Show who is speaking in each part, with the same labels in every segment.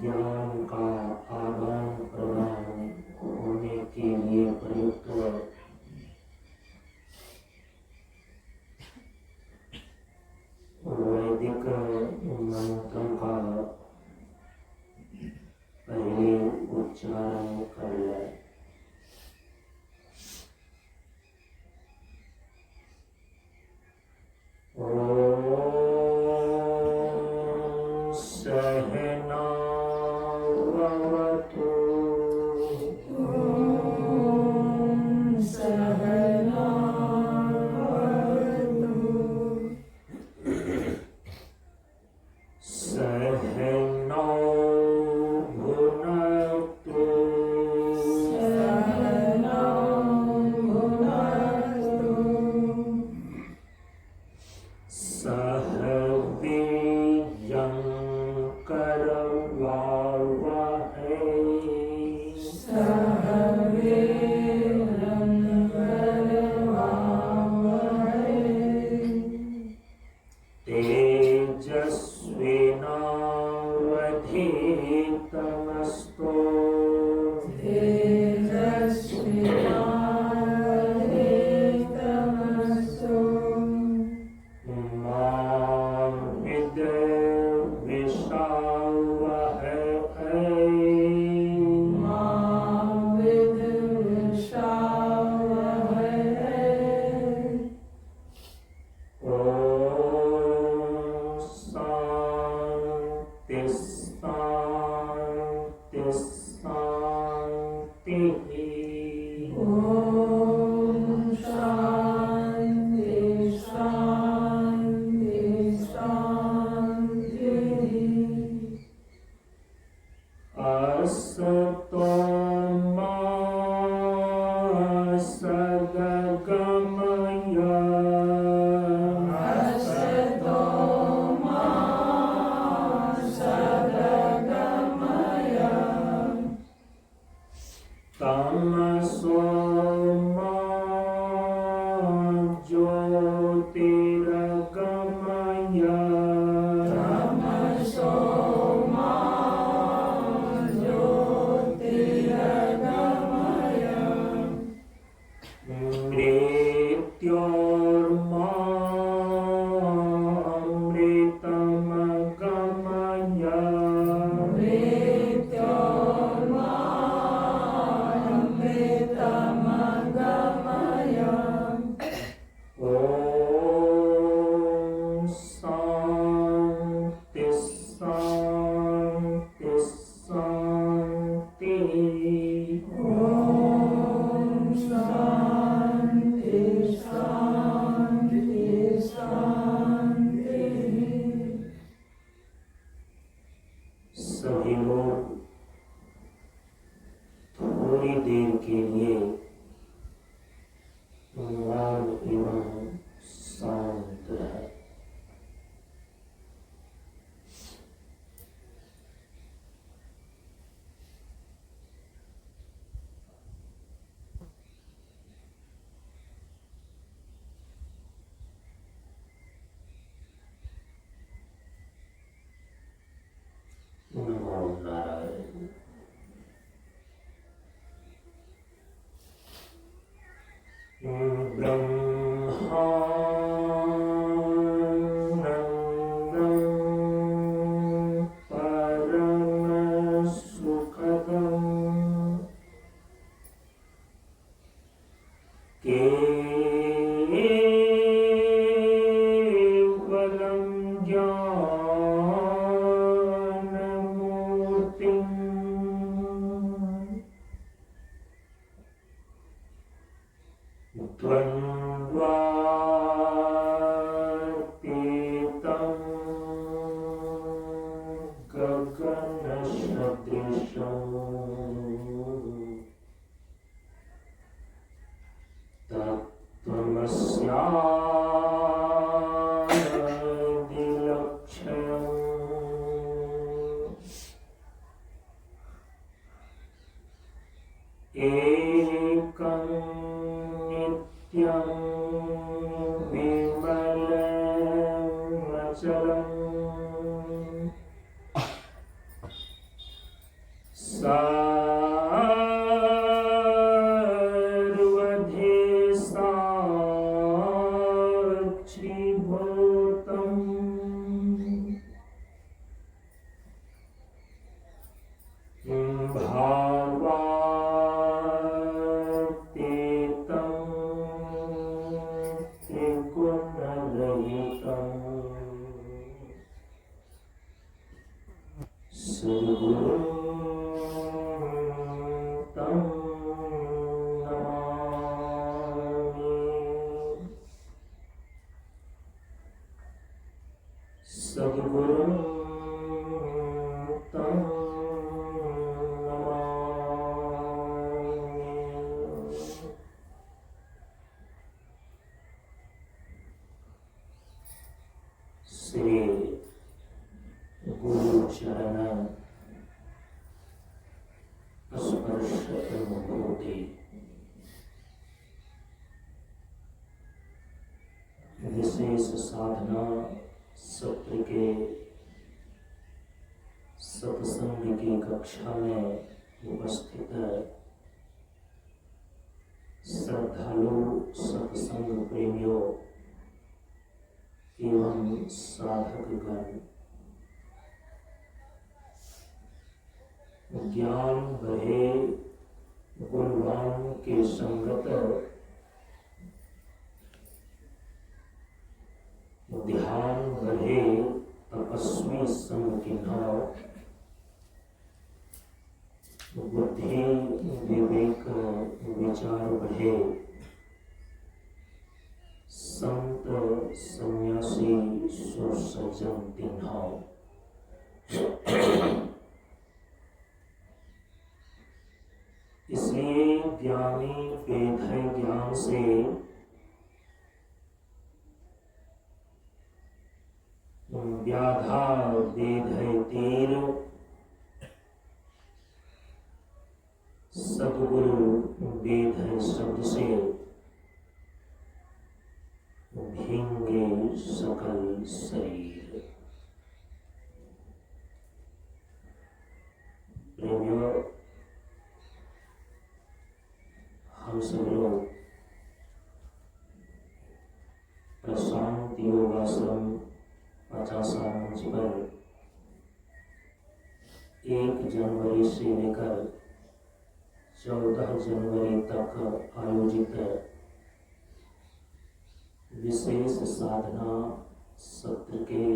Speaker 1: ज्ञान का आदान प्रदान होने के लिए प्रयुक्त वैदिक मंत्रों का पहले उच्चारण कर ले। सभी लोग थोड़ी देर के लिए मौन एवं शांत रहे। नमो नारायण। एकं नित्यं विमलं अचलम् श्री गुरु चरण स्पर्श अनुभूति विशेष साधना सत्र के सत्संग की कक्षा में उपस्थित श्रद्धालु सत्संग प्रेमियों एवं साधकगण, ज्ञान बढ़े गुणवान के संगत, ध्यान बढ़े तपस्वी संग की नाव, बुद्धि विवेक विचार बढ़े संत सन्यासी सुसज्जन तिन्हाओ। इसलिए ज्ञानी वेद ज्ञान से व्याधा वेद तीर, सद्गुरु वेद शब्द से भींगे सकल शरीर। प्रेमियों, हम सब लोग प्रशांत योगाश्रम 50 मंच पर 1 जनवरी से लेकर 14 जनवरी तक आयोजित विशेष साधना सत्र के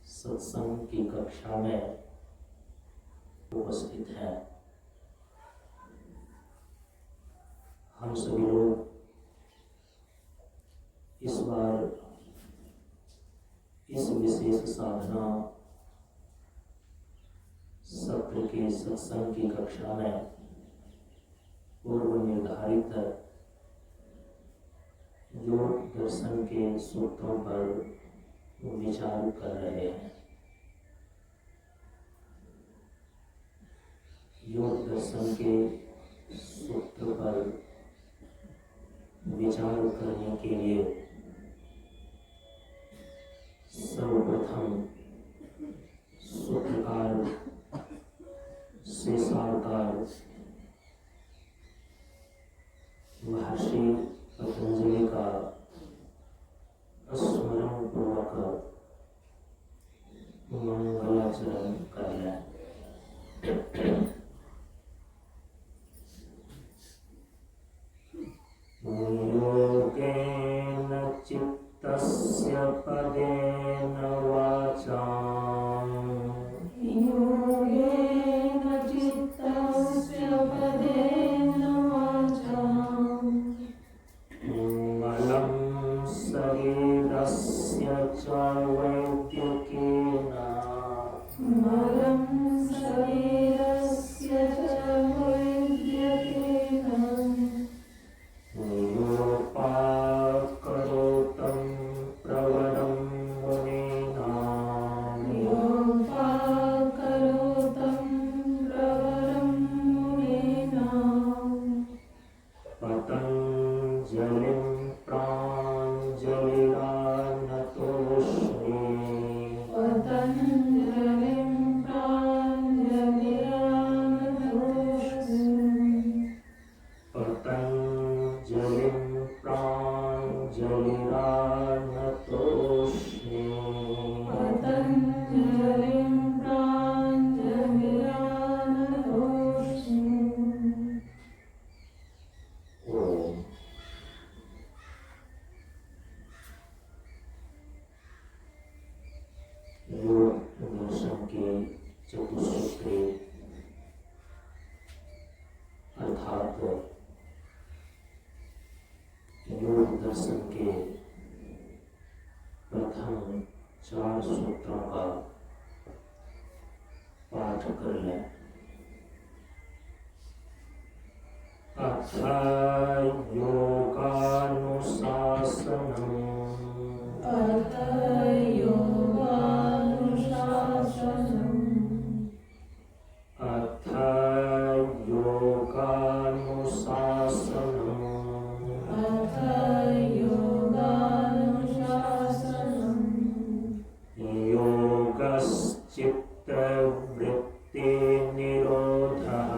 Speaker 1: सत्संग की कक्षा में उपस्थित है। हम सभी लोग इस बार इस विशेष साधना सत्र के सत्संग की कक्षा में पूर्व निर्धारित योग दर्शन के सूत्रों पर विचार कर रहे हैं। योग दर्शन के सूत्र पर विचार करने के लिए सर्वप्रथम सूत्रकार शेषावतार महर्षि पतंजलि का स्मरण पूर्वक मंगलाचरण कर लें। योगेन चित्तस्य पदेन वाचां, योगेन चित्तस्य पदेन वाचां, मलं शरीरस्य च वैद्यकेन, मलं शरीरस्य चतुसूत्री अर्थात योग दर्शन के प्रथम 4 सूत्रों का पाठ कर लें। अथ योगानुशासनम्
Speaker 2: अथ योगानुशासनम्
Speaker 1: अथ योगानुशासनम्
Speaker 2: अथ योगानुशासनम्
Speaker 1: योगश्चित्तवृत्तिनिरोधः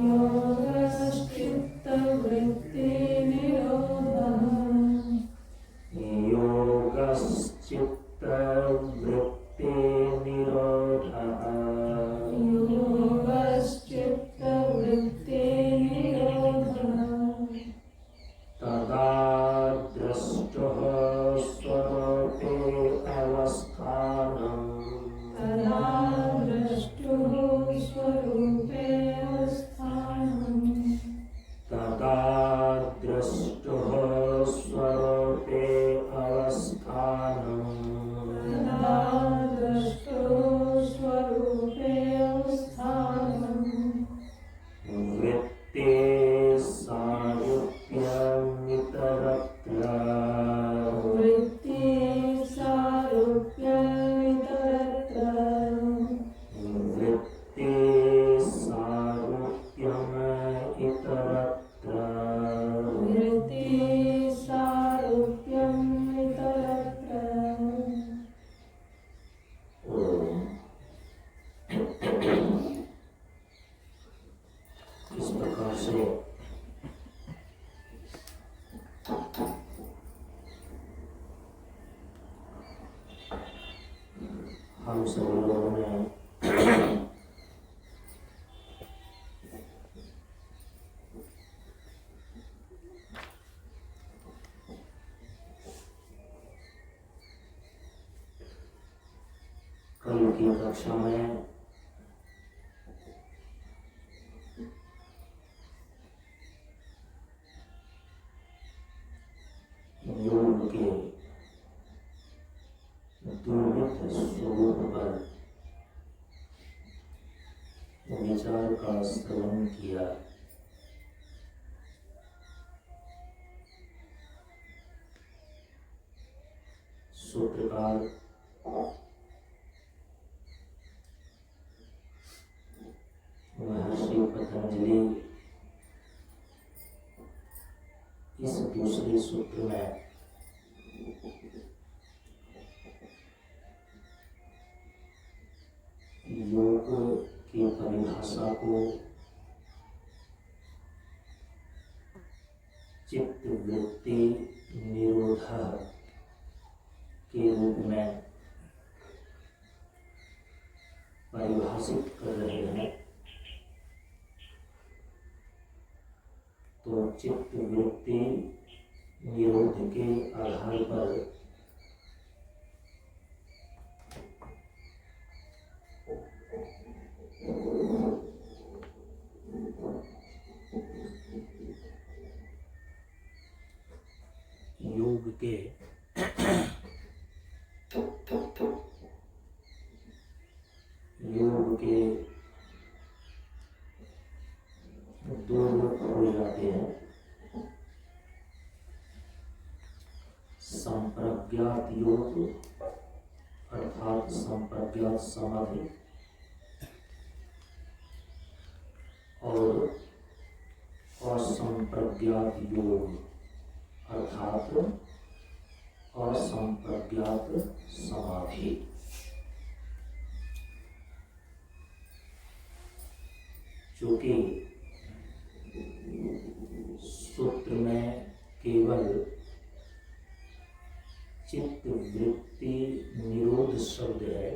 Speaker 2: योगश्चित्तवृत्तिनिरोधः
Speaker 1: योगश्चित्तवृत्तिनिरोधः
Speaker 2: योगश्चित्तवृत्तिनिरोधः
Speaker 1: तदा द्रष्टुः स्वरूपे अवस्थानम्
Speaker 2: तदा द्रष्टुः स्वरूपे अवस्थानम्
Speaker 1: तदा द्रष्टुः स्वरूपे अवस्थानम्
Speaker 2: तदा द्रष्टुः स्वरूपे अवस्थानम्
Speaker 1: वृत्ते सारूप्यमितरत्र
Speaker 2: वृत्ति सारूप्यमितरत्र
Speaker 1: वृत्ते सारूप्यमितरत्र
Speaker 2: वृत्ति सारूप्यमितरत्र
Speaker 1: ओम। इस प्रकार से हम सभी लोगों ने कल की कक्षा में योग के दुर्लभ स्वरूप पर विचार का श्रवण किया। सूत्रकार महर्षि पतंजलि इस दूसरे सूत्र में योग की परिभाषा को चित्त वृत्ति निरोध के रूप में परिभाषित कर रहे हैं। तो चित्त वृत्ति निरोध के आधार पर योग के दो रूप हो जाते हैं। संप्रज्ञात योग अर्थात संप्रज्ञात समाधि और असंप्रज्ञात योग अर्थात असंप्रज्ञात समाधि। चूंकि सूत्र में केवल चित्त वृत्ति निरोध शब्द है,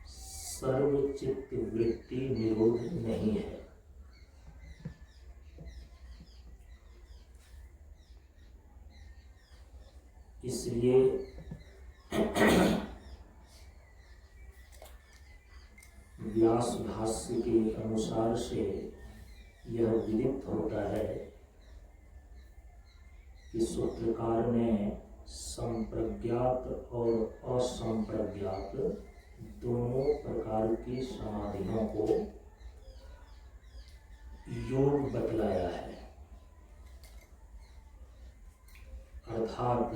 Speaker 1: सर्व चित्त वृत्ति निरोध नहीं है। इसलिए व्यास भाष्य के अनुसार से यह विदित होता है कि सूत्रकार ने संप्रज्ञात और असंप्रज्ञात दोनों प्रकार की समाधियों को योग बतलाया है। अर्थात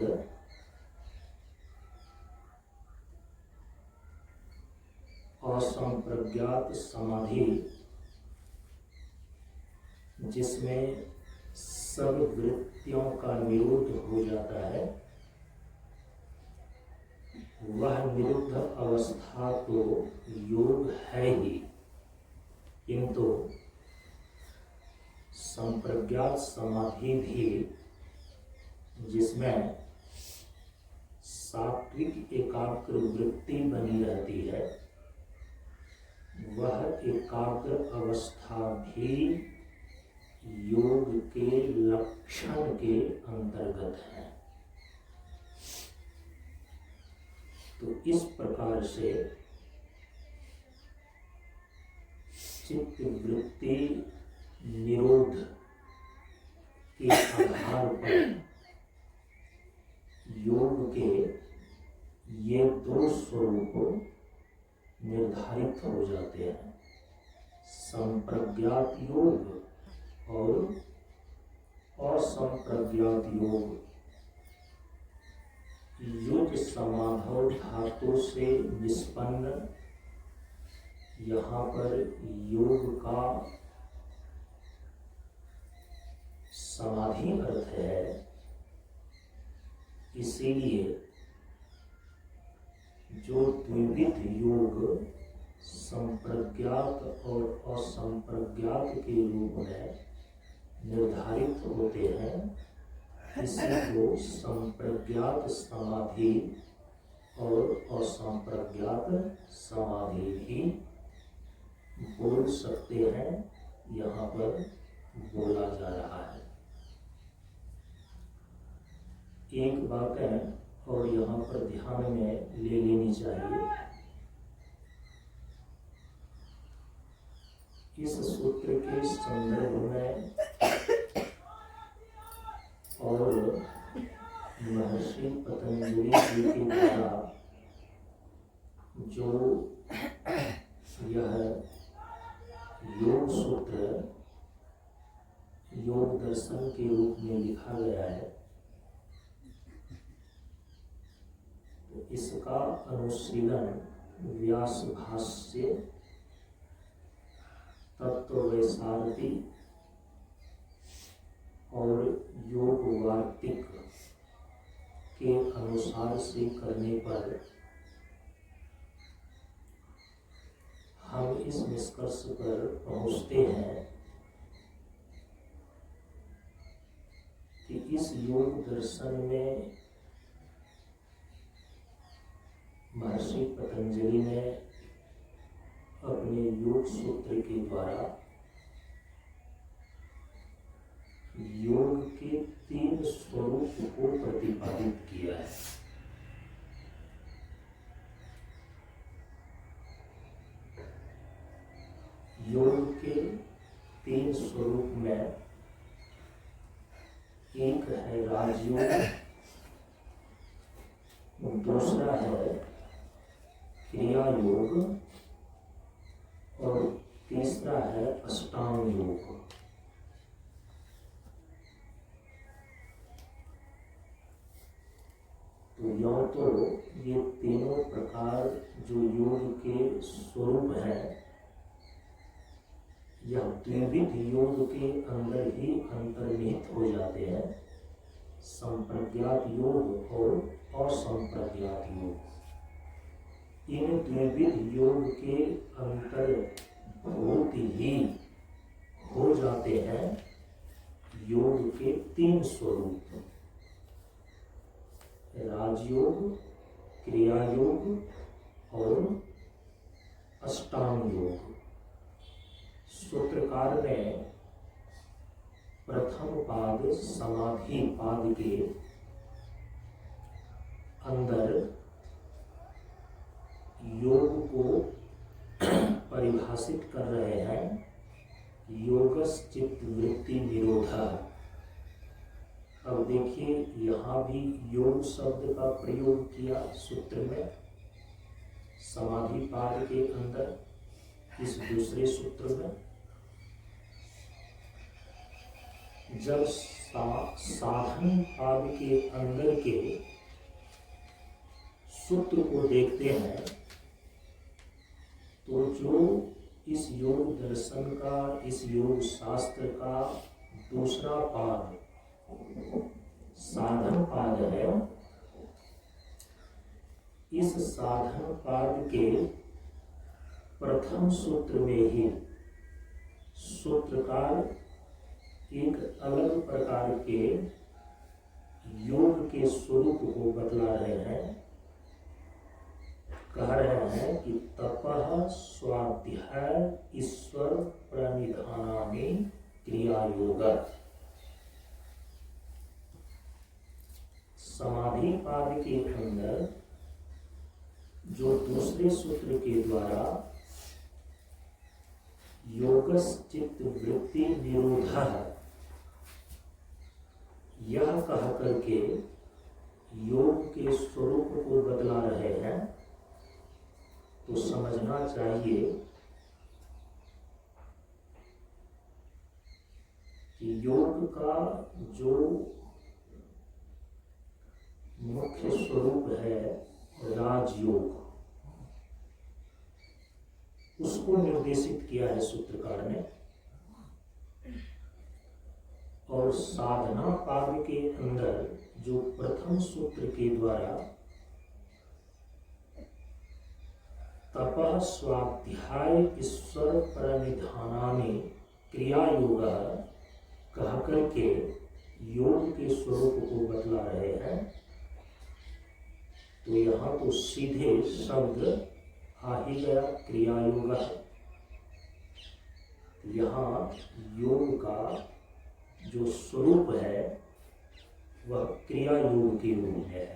Speaker 1: असंप्रज्ञात समाधि जिसमें सब वृत्तियों का निरोध हो जाता है, वह निरुद्ध अवस्था तो योग है ही, किंतु संप्रज्ञात समाधि भी जिसमें सात्विक एकाग्र वृत्ति बनी रहती है, वह एकाग्र अवस्था भी योग के लक्षण के अंतर्गत है। तो इस प्रकार से चित्त वृत्ति निरोध के आधार पर योग के ये दो स्वरूप निर्धारित हो जाते हैं, संप्रज्ञात योग और असंप्रज्ञात योग। युज समाधौ धातु से निष्पन्न यहाँ पर योग का समाधि अर्थ है, इसीलिए जो द्विविध योग संप्रज्ञात और असंप्रज्ञात के रूप में निर्धारित होते हैं, इसी को संप्रज्ञात समाधि और असंप्रज्ञात समाधि भी बोल सकते हैं, यहाँ पर बोला जा रहा है। एक बात है और यहाँ पर ध्यान में ले लेनी चाहिए, इस सूत्र के संदर्भ में और महर्षि पतंजलि जी के द्वारा जो यह योग सूत्र योग दर्शन के रूप में लिखा गया है, तो इसका अनुशीलन व्यास भाष्य, तत्व वैसारथी और योग वार्तिक के अनुसार से करने पर हम इस निष्कर्ष पर पहुँचते हैं कि इस योग दर्शन में महर्षि पतंजलि ने अपने योग सूत्र के द्वारा योग के 3 स्वरूप को प्रतिपादित किया है। योग के 3 स्वरूप में एक है राजयोग, दूसरा है क्रिया योग और तीसरा है अष्टांग योग। तो यह तो ये तीनों प्रकार जो योग के स्वरूप हैं, यह द्विविध योग के अंदर ही अंतर्निहित हो जाते हैं, संप्रज्ञात योग और असंप्रज्ञात योग। इन द्विविध योग के अंतर्भूत ही हो जाते हैं योग के 3 स्वरूप, राजयोग, क्रिया योग और अष्टांग योग। सूत्रकार ने प्रथम पाद समाधि पाद के अंदर योग को परिभाषित परिभाषित कर रहे हैं योगस चित्त वृत्ति निरोधा। अब देखिए यहाँ भी योग शब्द का प्रयोग किया सूत्र में, समाधि पाद के अंदर इस दूसरे सूत्र में। जब साधन पाद के अंदर के सूत्र को देखते हैं तो जो इस योग दर्शन का, इस योग शास्त्र का दूसरा पाद साधन पाद है, इस साधन पाद के प्रथम सूत्र में ही सूत्रकार एक अलग प्रकार के योग के स्वरूप को बतला रहे हैं। कह रहे हैं कि तपः स्वाध्याय ईश्वर प्रणिधानानि क्रिया योग। समाधि पाद के अंदर जो दूसरे सूत्र के द्वारा योगस चित्त वृत्ति निरोधा यह कह करके योग के स्वरूप को बदला रहे हैं, तो समझना चाहिए कि योग का जो मुख्य स्वरूप है राजयोग, उसको निर्देशित किया है सूत्रकार ने। और साधना पाद के अंदर जो प्रथम सूत्र के द्वारा तपः स्वाध्याय ईश्वर प्रणिधानानि क्रिया योग कह करके योग के स्वरूप को बतला रहे हैं। तो यहाँ तो सीधे शब्द आ ही गया क्रिया योग। यहाँ योग का जो स्वरूप है वह क्रिया योग के रूप में है।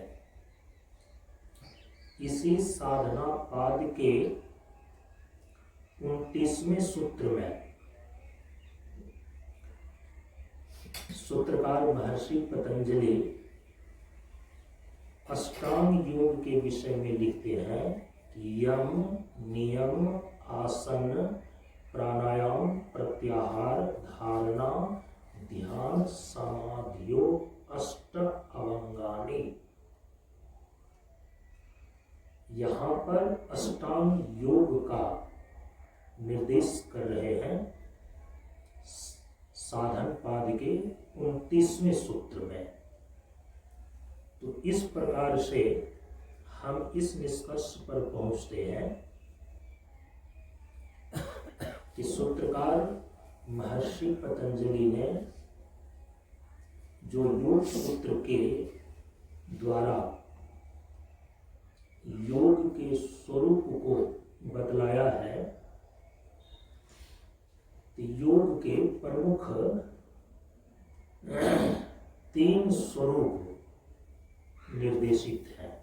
Speaker 1: इसी साधना पाद के 29वें सूत्र में सूत्रकार महर्षि पतंजलि अष्टांग योग के विषय में लिखते हैं कि यम नियम आसन प्राणायाम प्रत्याहार धारणा ध्यान समाधियो अष्ट अवंगानी। यहाँ पर अष्टांग योग का निर्देश कर रहे हैं साधन पाद के 29वें सूत्र में। तो इस प्रकार से हम इस निष्कर्ष पर पहुंचते हैं कि सूत्रकार महर्षि पतंजलि ने जो योग सूत्र के द्वारा योग के स्वरूप को बतलाया है, तो योग के प्रमुख 3 स्वरूप निर्देशित हैं।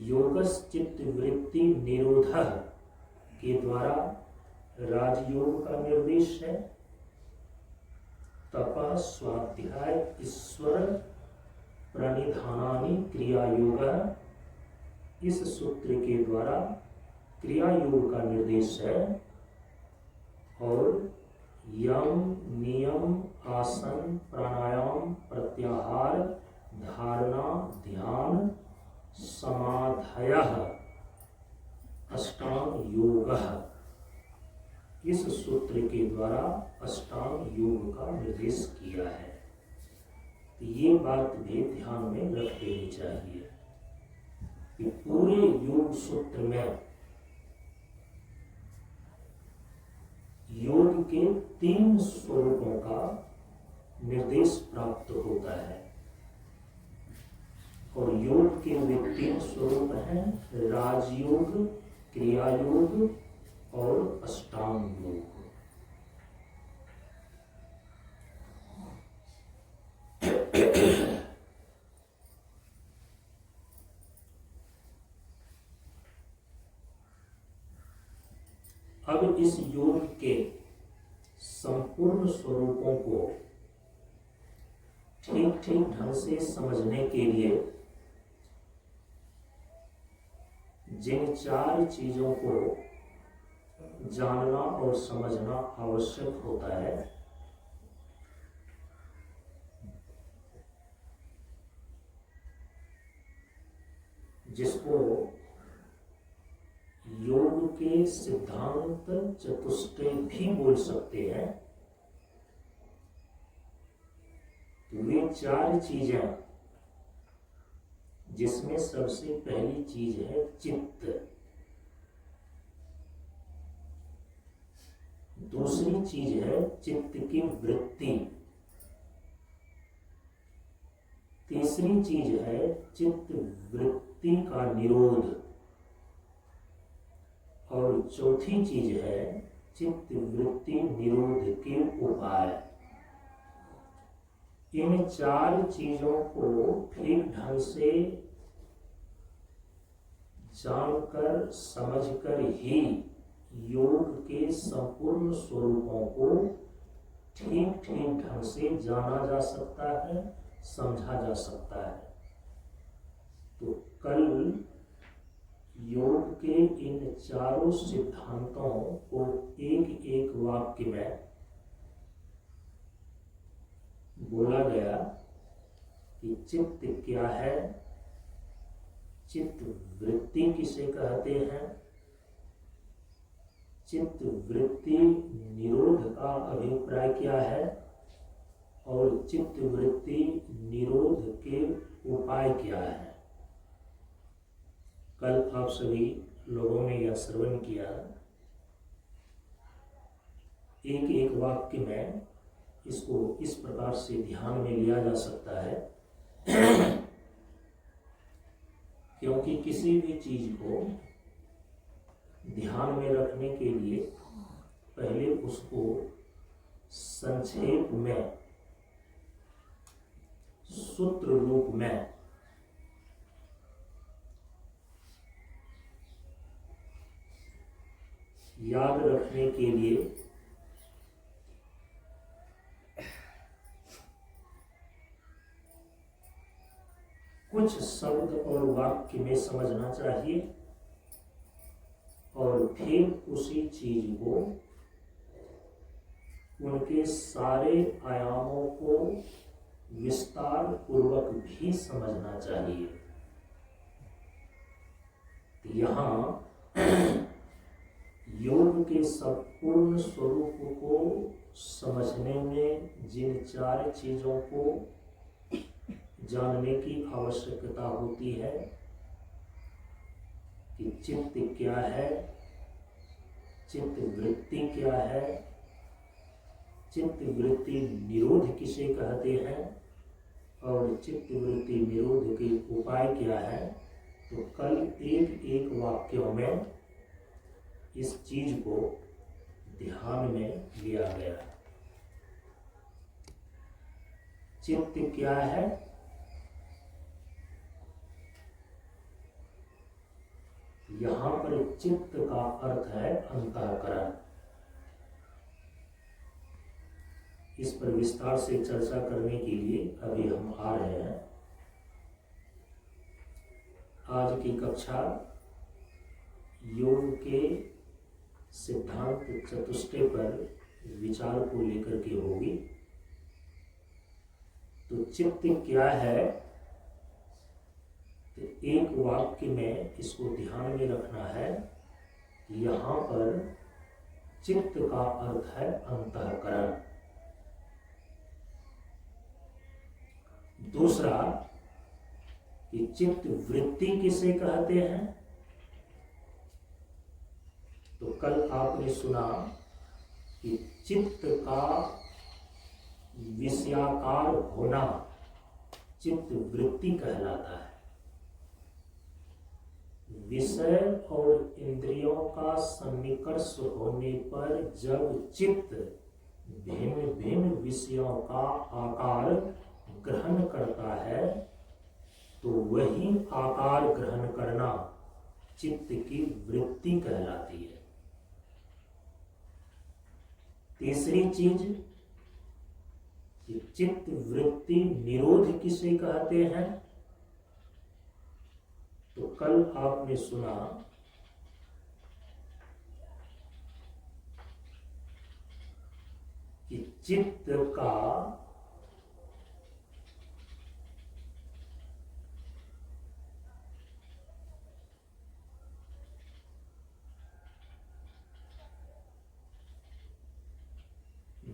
Speaker 1: योगस चित्त वृत्ति निरोधा के द्वारा राजयोग का निर्देश है। तपः स्वाध्याय ईश्वर प्रणिधानानि क्रिया योग, इस सूत्र के द्वारा क्रिया योग का निर्देश है। और यम नियम आसन प्राणायाम प्रत्याहार धारणा ध्यान समाधयः अष्टांग योग, इस सूत्र के द्वारा अष्टांग योग का निर्देश किया है। तो ये बात भी ध्यान में रख लेनी चाहिए कि पूरे योग सूत्र में योग के 3 स्वरूपों का निर्देश प्राप्त होता है। और योग के वे 3 स्वरूप हैं राजयोग, क्रिया योग और अष्टांग योग। अब इस योग के संपूर्ण स्वरूपों को ठीक ठीक ढंग से समझने के लिए जिन 4 चीजों को जानना और समझना आवश्यक होता है, जिसको योग के सिद्धांत चतुष्टय भी बोल सकते हैं, तो वे 4 चीजें, जिसमें सबसे पहली चीज है चित्त, दूसरी चीज है चित्त की वृत्ति, तीसरी चीज है चित्त वृत्ति का निरोध, और चौथी चीज है चित्त वृत्ति निरोध के उपाय। इन 4 चीजों को ठीक ढंग से जानकर समझकर ही योग के संपूर्ण स्वरूपों को ठीक ठीक ढंग से जाना जा सकता है, समझा जा सकता है। तो कल योग के इन 4 सिद्धांतों को एक एक वाक्य में बोला गया कि चित्त क्या है, चित्त वृत्ति किसे कहते हैं, चित्त वृत्ति निरोध का अभिप्राय क्या है, और चित्त वृत्ति निरोध के उपाय क्या है। कल आप सभी लोगों ने यह श्रवण किया। एक एक वाक्य में इसको इस प्रकार से ध्यान में लिया जा सकता है क्योंकि किसी भी चीज को ध्यान में रखने के लिए पहले उसको संक्षेप में, सूत्र रूप में याद रखने के लिए कुछ शब्द और वाक्य में समझना चाहिए, और फिर उसी चीज को, उनके सारे आयामों को विस्तार पूर्वक भी समझना चाहिए। यहाँ योग के संपूर्ण स्वरूप को समझने में जिन 4 चीजों को जानने की आवश्यकता होती है कि चित्त क्या है, चित्त वृत्ति क्या है, चित्त वृत्ति निरोध किसे कहते हैं, और चित्त वृत्ति निरोध के उपाय क्या है, तो कल एक एक वाक्यों में इस चीज को ध्यान में लिया गया। चित्त क्या है? यहाँ पर चित्त का अर्थ है अंतःकरण। इस पर विस्तार से चर्चा करने के लिए अभी हम आ रहे हैं। आज की कक्षा योग के सिद्धांत चतुष्टय पर विचार को लेकर के होगी। तो चित्त क्या है, तो एक वाक्य में इसको ध्यान में रखना है। यहाँ पर चित्त का अर्थ है अंतःकरण। दूसरा कि चित्त वृत्ति किसे कहते हैं, तो कल आपने सुना कि चित्त का विषयाकार होना चित्त वृत्ति कहलाता है। विषय और इंद्रियों का सन्निकर्ष होने पर जब चित्त भिन्न भिन्न विषयों का आकार ग्रहण करता है, तो वही आकार ग्रहण करना चित्त की वृत्ति कहलाती है। तीसरी चीज कि चित्त वृत्ति निरोध किसे कहते हैं? तो कल आपने सुना कि चित्त का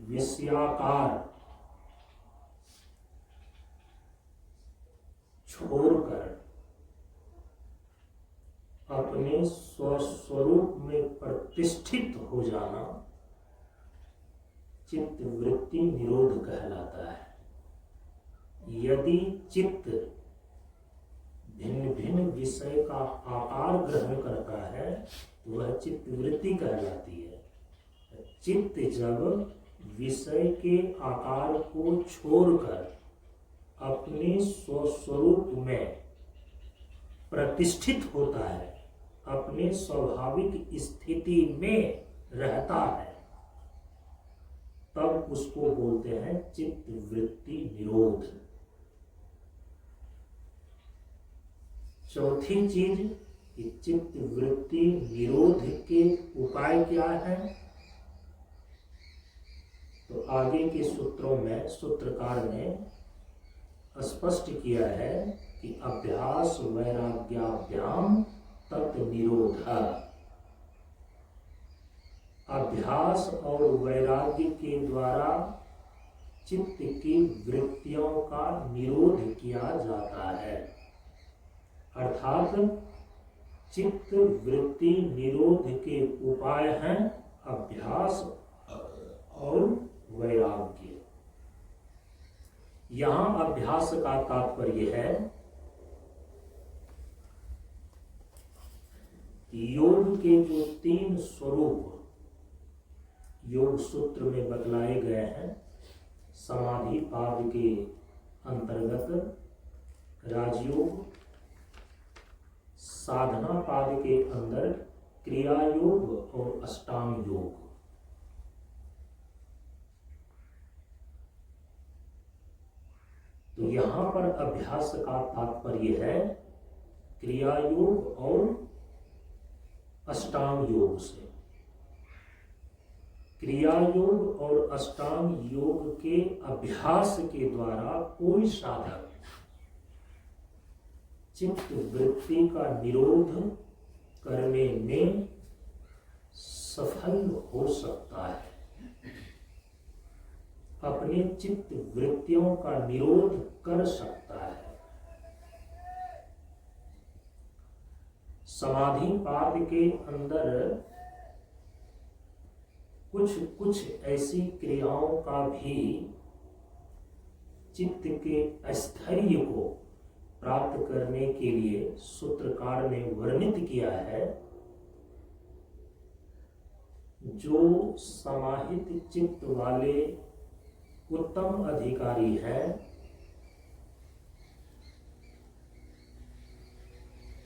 Speaker 1: विषयाकार छोड़कर अपने स्वस्वरूप में प्रतिष्ठित हो जाना चित्त वृत्ति निरोध कहलाता है। यदि चित्त भिन्न भिन्न विषय का आकार ग्रहण करता है तो वह चित्त वृत्ति कहलाती है। चित्त जब विषय के आकार को छोड़कर अपने स्वस्वरूप में प्रतिष्ठित होता है, अपने स्वाभाविक स्थिति में रहता है, तब उसको बोलते हैं चित्त वृत्ति निरोध। चौथी चीज कि चित्त वृत्ति निरोध के उपाय क्या है? तो आगे के सूत्रों में सूत्रकार ने स्पष्ट किया है कि अभ्यास वैराग्याभ्याम तत् निरोध। अभ्यास और वैराग्य के द्वारा चित्त की वृत्तियों का निरोध किया जाता है। अर्थात चित्त वृत्ति निरोध के उपाय हैं अभ्यास और वैराग्य। यहां अभ्यास का तात्पर्य है कि योग के जो 3 स्वरूप योग सूत्र में बतलाए गए हैं, समाधि पाद के अंतर्गत राजयोग, साधना पाद के अंदर क्रिया योग और अष्टांग योग। तो यहां पर अभ्यास का तात्पर्य है क्रिया योग और अष्टांग योग से। क्रिया योग और अष्टांग योग के अभ्यास के द्वारा कोई साधक चित्त वृत्ति का निरोध करने में सफल हो सकता है, अपने चित्त वृत्तियों का निरोध कर सकता है। समाधि पाद के अंदर कुछ ऐसी क्रियाओं का भी चित्त के स्थैर्य को प्राप्त करने के लिए सूत्रकार ने वर्णित किया है। जो समाहित चित्त वाले उत्तम अधिकारी हैं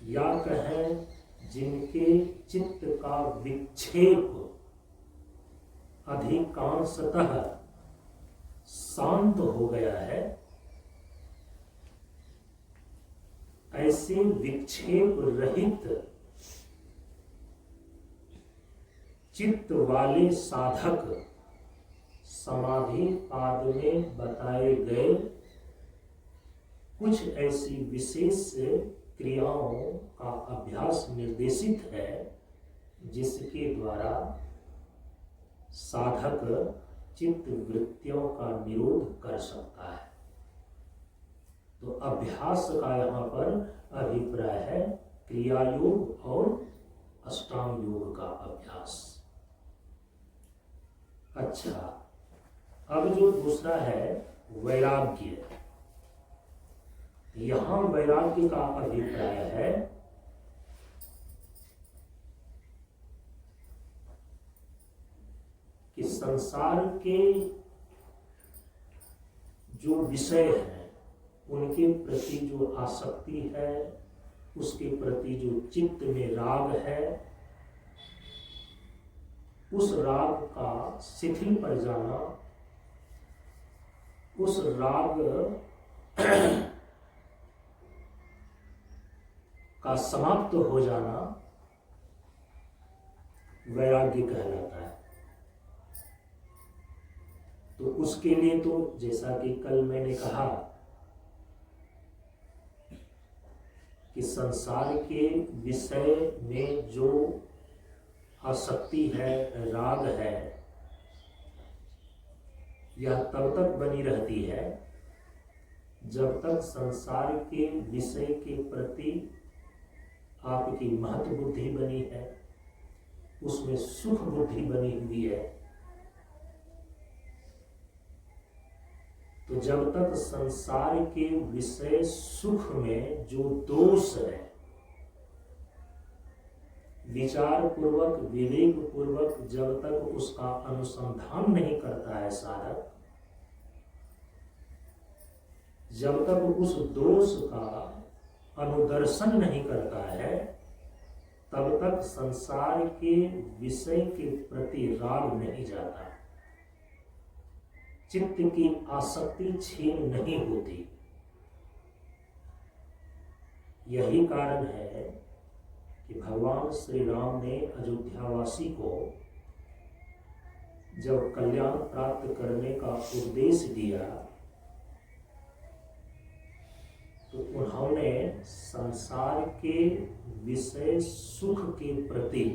Speaker 1: या कहें जिनके चित्त का विक्षेप अधिकांशतः शांत हो गया है, ऐसे विक्षेप रहित चित्त वाले साधक समाधि पाद में बताए गए कुछ ऐसी विशेष क्रियाओं का अभ्यास निर्देशित है जिसके द्वारा साधक चित्त वृत्तियों का निरोध कर सकता है। तो अभ्यास का यहाँ पर अभिप्राय है क्रिया योग और अष्टांग योग का अभ्यास। अच्छा, अब जो दूसरा है वैराग्य। यहाँ वैराग्य का अभिप्राय है कि संसार के जो विषय हैं उनके प्रति जो आसक्ति है, उसके प्रति जो चित्त में राग है, उस राग का शिथिल पड़ जाना, उस राग का समाप्त हो जाना वैराग्य कहलाता है। तो उसके लिए तो जैसा कि कल मैंने कहा कि संसार के विषय में जो आसक्ति है, राग है, यह तब तक बनी रहती है जब तक संसार के विषय के प्रति आपकी महत्व बुद्धि बनी है, उसमें सुख बुद्धि बनी हुई है। तो जब तक संसार के विषय सुख में जो दोष है, विचार पूर्वक, विवेक पूर्वक जब तक उसका अनुसंधान नहीं करता है साधक, जब तक उस दोष का अनुदर्शन नहीं करता है, तब तक संसार के विषय के प्रति राग नहीं जाता, चित्त की आसक्ति छीन नहीं होती। यही कारण है कि भगवान श्री राम ने अयोध्यावासी को जब कल्याण प्राप्त करने का उपदेश दिया तो उन्होंने संसार के विषय सुख के प्रति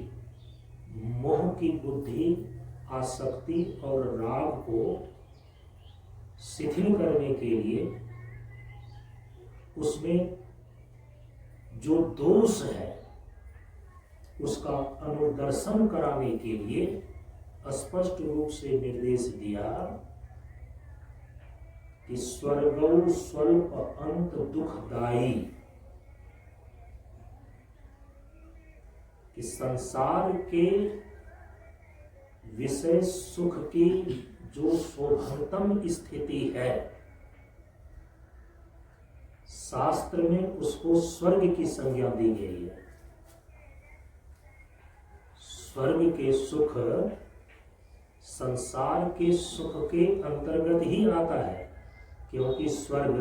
Speaker 1: मोह की बुद्धि, आसक्ति और राग को शिथिल करने के लिए, उसमें जो दोष है उसका अनुदर्शन कराने के लिए स्पष्ट रूप से निर्देश दिया कि स्वर्गौ स्वल्प अंत दुखदायी, कि संसार के विषय सुख की जो शोभनतम स्थिति है, शास्त्र में उसको स्वर्ग की संज्ञा दी गई है। स्वर्ग के सुख संसार के सुख के अंतर्गत ही आता है, क्योंकि स्वर्ग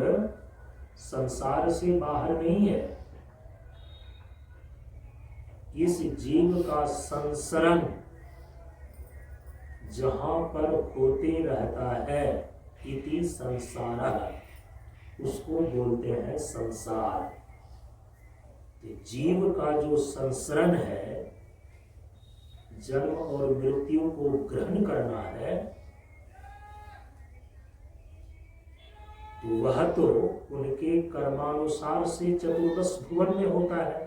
Speaker 1: संसार से बाहर नहीं है। इस जीव का संसरण जहां पर होते रहता है, इति संसारः, उसको बोलते हैं संसार। तो जीव का जो संसरण है, जन्म और मृत्यु को ग्रहण करना है, तो वह तो उनके कर्मानुसार से चतुर्दश भुवन में होता है।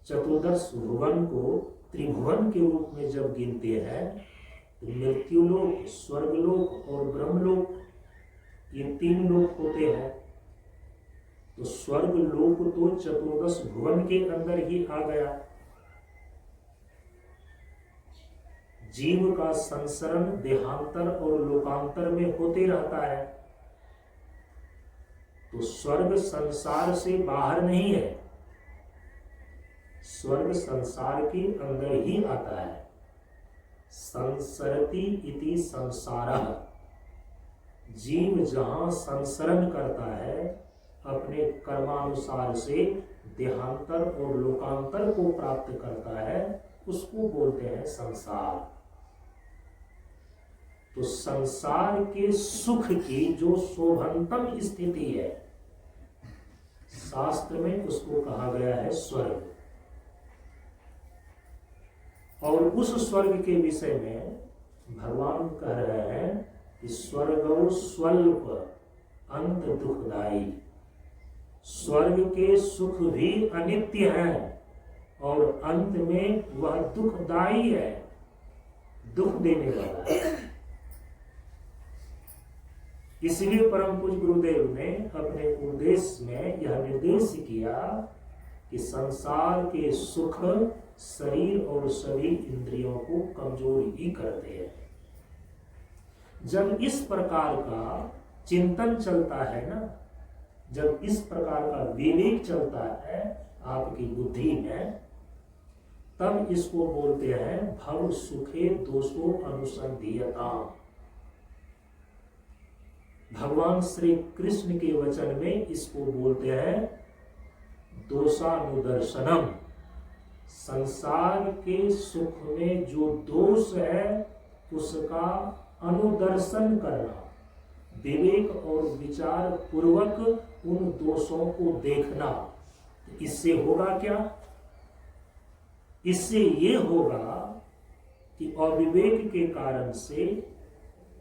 Speaker 1: चतुर्दश भुवन को त्रिभुवन के रूप में जब गिनते हैं तो मृत्युलोक, स्वर्गलोक और ब्रह्मलोक, ये तीन लोक होते हैं। तो स्वर्ग लोक तो चतुर्दश भुवन के अंदर ही आ गया। जीव का संसरण देहांतर और लोकांतर में होते रहता है। तो स्वर्ग संसार से बाहर नहीं है, स्वर्ग संसार के अंदर ही आता है। संसरति इति संसारः, जीव जहां संसरण करता है, अपने कर्मानुसार से देहांतर और लोकांतर को प्राप्त करता है, उसको बोलते हैं संसार। तो संसार के सुख की जो शोभनतम स्थिति है, शास्त्र में उसको कहा गया है स्वर्ग। और उस स्वर्ग के विषय में भगवान कह रहे हैं कि स्वर्गौ स्वल्प अंत दुखदायी, स्वर्ग के सुख भी अनित्य हैं और अंत में वह दुखदायी है, दुख देने वाला है। इसलिए परम पूज्य गुरुदेव ने अपने उपदेश में यह निर्देश किया कि संसार के सुख शरीर और सभी इंद्रियों को कमजोर ही करते हैं। जब इस प्रकार का चिंतन चलता है ना, जब इस प्रकार का विवेक चलता है आपकी बुद्धि में, तब इसको बोलते हैं भव सुखे दोषो अनुसंधीयता। भगवान श्री कृष्ण के वचन में इसको बोलते हैं दोषानुदर्शनम। संसार के सुख में जो दोष है उसका अनुदर्शन करना, विवेक और विचार पूर्वक उन दोषों को देखना। इससे होगा क्या? इससे ये होगा कि अविवेक के कारण से,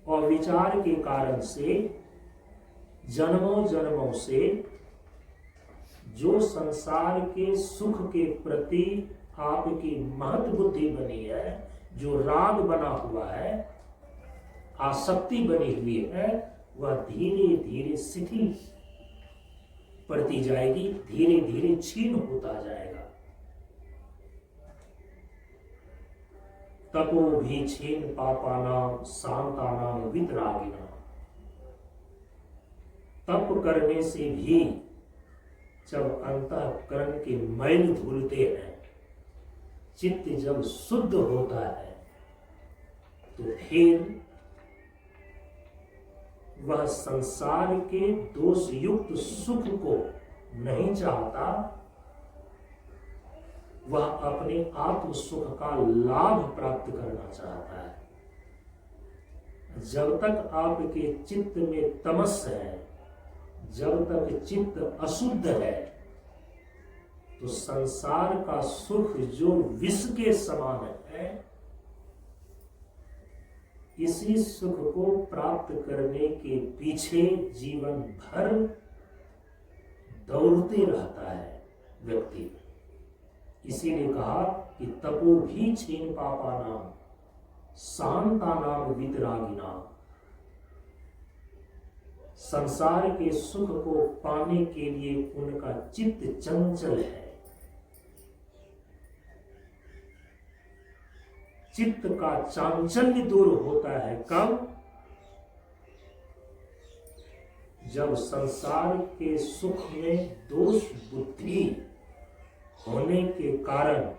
Speaker 1: अविचार के कारण से जन्मों जन्मों से जो संसार के सुख के प्रति आपकी महत बुद्धि बनी है, जो राग बना हुआ है, आसक्ति बनी हुई है, वह धीरे धीरे शिथिल पड़ती जाएगी, धीरे धीरे क्षीण होता जाएगा। तपो भी क्षीण पापानाम शांतानाम वितरागिनाम। तप करने से भी जब अंतःकरण के मैल धुलते हैं, चित्त जब शुद्ध होता है, तो फिर वह संसार के दोष युक्त सुख को नहीं चाहता, वह अपने आत्म सुख का लाभ प्राप्त करना चाहता है। जब तक आपके चित्त में तमस है, जब तक चित्त अशुद्ध है, तो संसार का सुख जो विष के समान है, इसी सुख को प्राप्त करने के पीछे जीवन भर दौड़ते रहता है व्यक्ति। इसीलिए कहा कि तपो भी क्षीण पापा नाम शांता नाम वितरागिना। संसार के सुख को पाने के लिए उनका चित्त चंचल है। चित्त का चांचल्य दूर होता है कब? जब संसार के सुख में दोष बुद्धि होने के कारण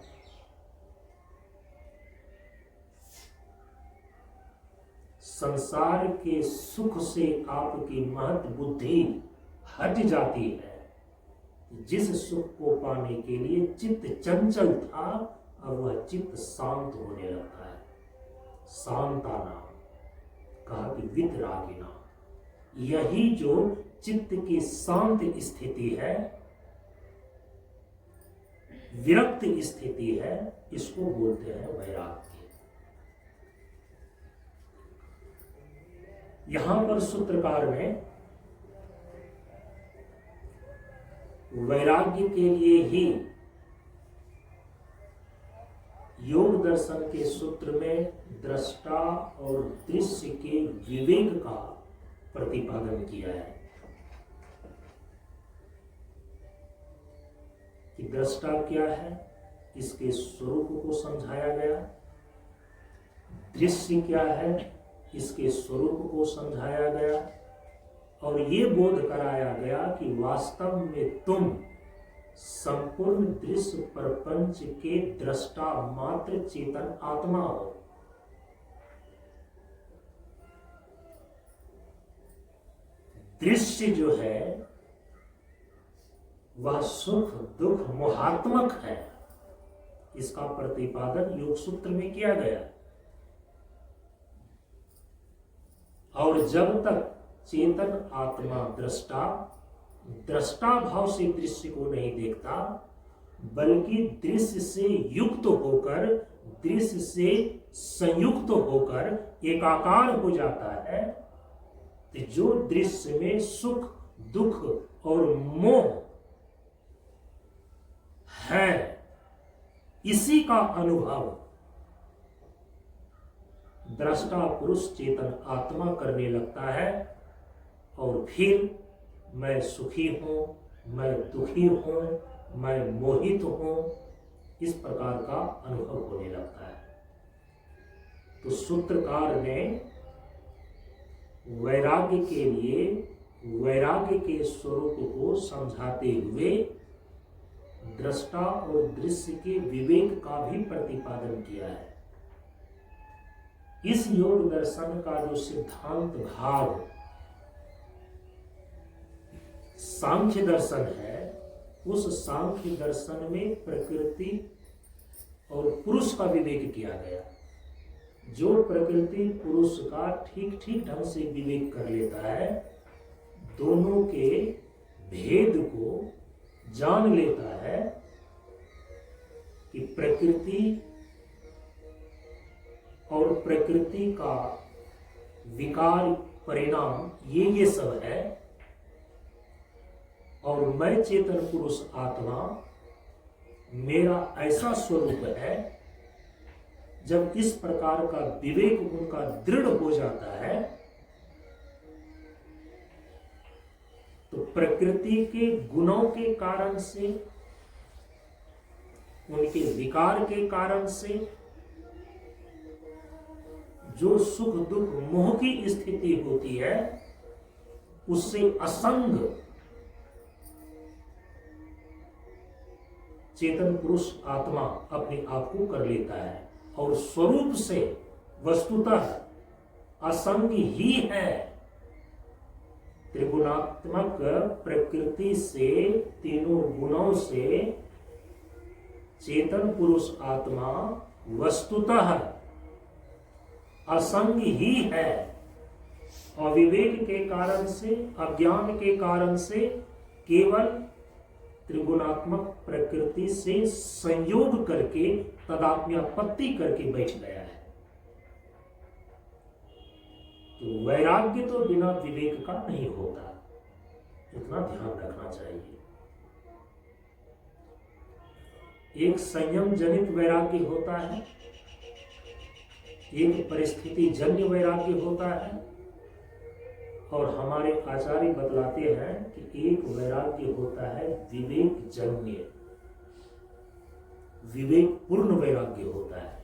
Speaker 1: संसार के सुख से आपकी महत बुद्धि हट जाती है। जिस सुख को पाने के लिए चित्त चंचल था, अब वह चित्त शांत होने लगता है। शांताना कहा कि वितरागिना, यही जो चित्त की शांत स्थिति है, विरक्त स्थिति है, इसको बोलते हैं वैराग्य। यहां पर सूत्रकार ने वैराग्य के लिए ही योग दर्शन के सूत्र में दृष्टा और दृश्य के विवेक का प्रतिपादन किया है कि दृष्टा क्या है, इसके स्वरूप को समझाया गया। दृश्य क्या है, इसके स्वरूप को समझाया गया। और ये बोध कराया गया कि वास्तव में तुम संपूर्ण दृश्य प्रपंच के दृष्टा मात्र चेतन आत्मा हो। दृश्य जो है वह सुख दुख मोहात्मक है, इसका प्रतिपादन योग सूत्र में किया गया। और जब तक चेतन आत्मा दृष्टा भाव से दृश्य को नहीं देखता, बल्कि दृश्य से युक्त होकर, दृश्य से संयुक्त होकर एकाकार हो जाता है, तो जो दृश्य में सुख दुख और मोह है, इसी का अनुभव दृष्टा पुरुष चेतन आत्मा करने लगता है। और फिर मैं सुखी हूं, मैं दुखी हूं, मैं मोहित हूं, इस प्रकार का अनुभव होने लगता है। तो सूत्रकार ने वैराग्य के लिए वैराग्य के स्वरूप को समझाते हुए दृष्टा और दृश्य के विवेक का भी प्रतिपादन किया है। इस योग दर्शन का जो सिद्धांत भाग सांख्य दर्शन है, उस सांख्य दर्शन में प्रकृति और पुरुष का विवेक किया गया। जो प्रकृति पुरुष का ठीक ठीक ढंग से विवेक कर लेता है, दोनों के भेद को जान लेता है कि प्रकृति और प्रकृति का विकार परिणाम ये सब है, और मैं चेतन पुरुष आत्मा मेरा ऐसा स्वरूप है। जब इस प्रकार का विवेक उनका दृढ़ हो जाता है, तो प्रकृति के गुणों के कारण से, उनके विकार के कारण से जो सुख दुख मोह की स्थिति होती है, उससे असंग चेतन पुरुष आत्मा अपने आप को कर लेता है, और स्वरूप से वस्तुतः असंग ही है। त्रिगुणात्मक प्रकृति से, तीनों गुणों से चेतन पुरुष आत्मा वस्तुतः असंग ही है। अविवेक के कारण से, अज्ञान के कारण से केवल त्रिगुणात्मक प्रकृति से संयोग करके तदात्म्यापत्ति करके बैठ गया है। तो वैराग्य तो बिना विवेक का नहीं होता, इतना ध्यान रखना चाहिए। एक संयम जनित वैराग्य होता है, एक परिस्थिति जन्य वैराग्य होता है, और हमारे आचार्य बतलाते हैं कि एक वैराग्य होता है विवेक जन्य, विवेक पूर्ण वैराग्य होता है।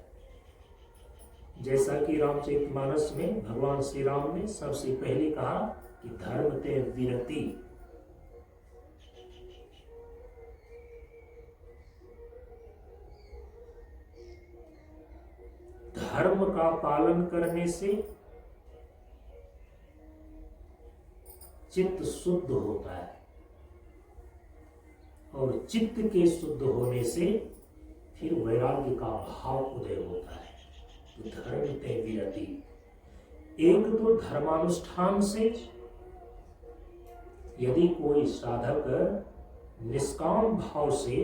Speaker 1: जैसा कि रामचरितमानस में भगवान श्री राम ने सबसे पहले कहा कि धर्म ते विरति। धर्म का पालन करने से चित्त शुद्ध होता है, और चित्त के शुद्ध होने से फिर वैराग्य का भाव उदय होता है। तो धर्म ते विरति, एक तो धर्मानुष्ठान से, यदि कोई साधक निष्काम भाव से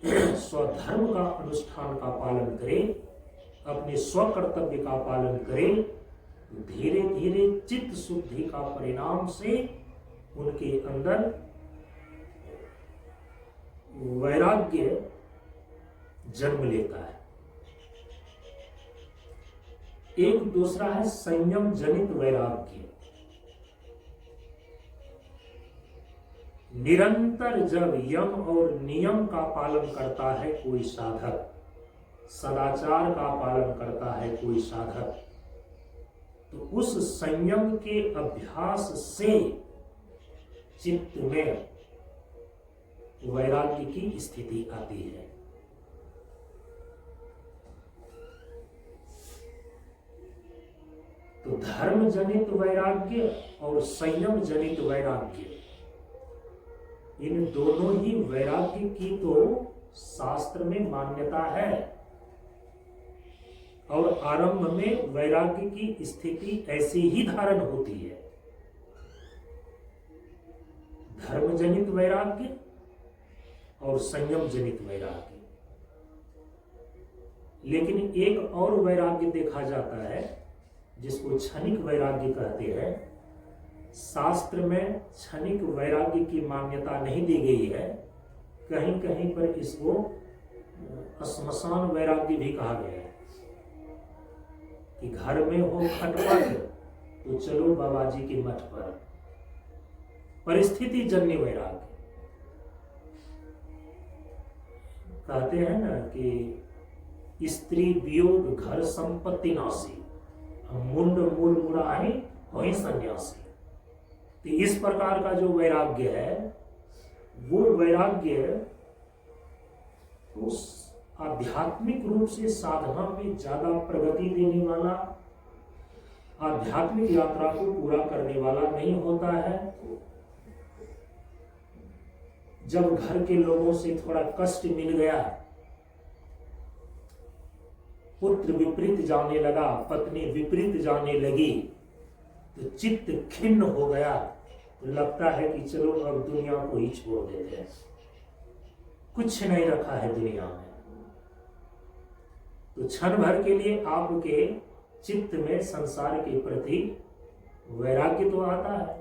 Speaker 1: स्वधर्म का अनुष्ठान का पालन करे, अपने स्वकर्तव्य का पालन करे, धीरे धीरे चित्त शुद्धि का परिणाम से उनके अंदर वैराग्य जन्म लेता है। एक दूसरा है संयम जनित वैराग्य। निरंतर जब यम और नियम का पालन करता है कोई साधक, सदाचार का पालन करता है कोई साधक, तो उस संयम के अभ्यास से चित्त में वैराग्य की स्थिति आती है। तो धर्म जनित वैराग्य और संयम जनित वैराग्य, इन दोनों ही वैराग्य की तो शास्त्र में मान्यता है, और आरंभ में वैराग्य की स्थिति ऐसी ही धारण होती है। धर्म जनित वैराग्य और संयम जनित वैराग्य। लेकिन एक और वैराग्य देखा जाता है जिसको क्षणिक वैराग्य कहते हैं। शास्त्र में क्षणिक वैराग्य की मान्यता नहीं दी गई है, कहीं कहीं पर इसको श्मशान वैराग्य भी कहा गया है कि घर में हो खटपट तो चलो बाबा जी के मठ पर। परिस्थिति जन्य वैराग्य कहते हैं ना कि स्त्री वियोग घर संपत्ति नासी, मुंड मूल मुरारी वही सन्यासी। तो इस प्रकार का जो वैराग्य है, वो वैराग्य तो आध्यात्मिक रूप से साधना में ज्यादा प्रगति देने वाला, आध्यात्मिक यात्रा को पूरा करने वाला नहीं होता है। जब घर के लोगों से थोड़ा कष्ट मिल गया, पुत्र विपरीत जाने लगा, पत्नी विपरीत जाने लगी, तो चित्त खिन्न हो गया, तो लगता है कि चलो अब दुनिया को ही छोड़ देते हैं, कुछ नहीं रखा है दुनिया में। तो क्षण भर के लिए आपके चित्त में संसार के प्रति वैराग्य तो आता है।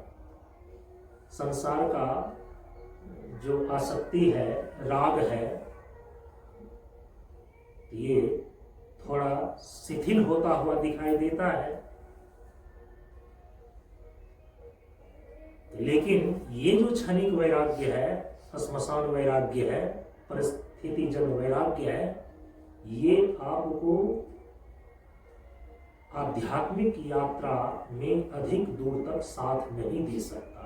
Speaker 1: संसार का जो आसक्ति है, राग है, ये थोड़ा शिथिल होता हुआ दिखाई देता है। लेकिन ये जो क्षणिक वैराग्य है, श्मशान वैराग्य है, परिस्थिति जन वैराग्य है, ये आपको आध्यात्मिक यात्रा में अधिक दूर तक साथ नहीं दे सकता।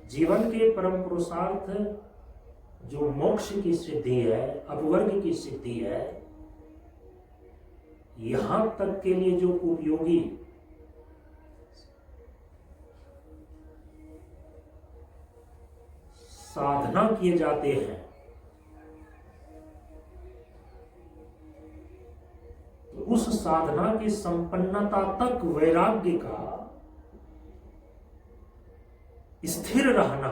Speaker 1: जीवन के परम पुरुषार्थ जो मोक्ष की सिद्धि है, अपवर्ग की सिद्धि है, यहां तक के लिए जो उपयोगी साधना किए जाते हैं, तो उस साधना की संपन्नता तक वैराग्य का स्थिर रहना,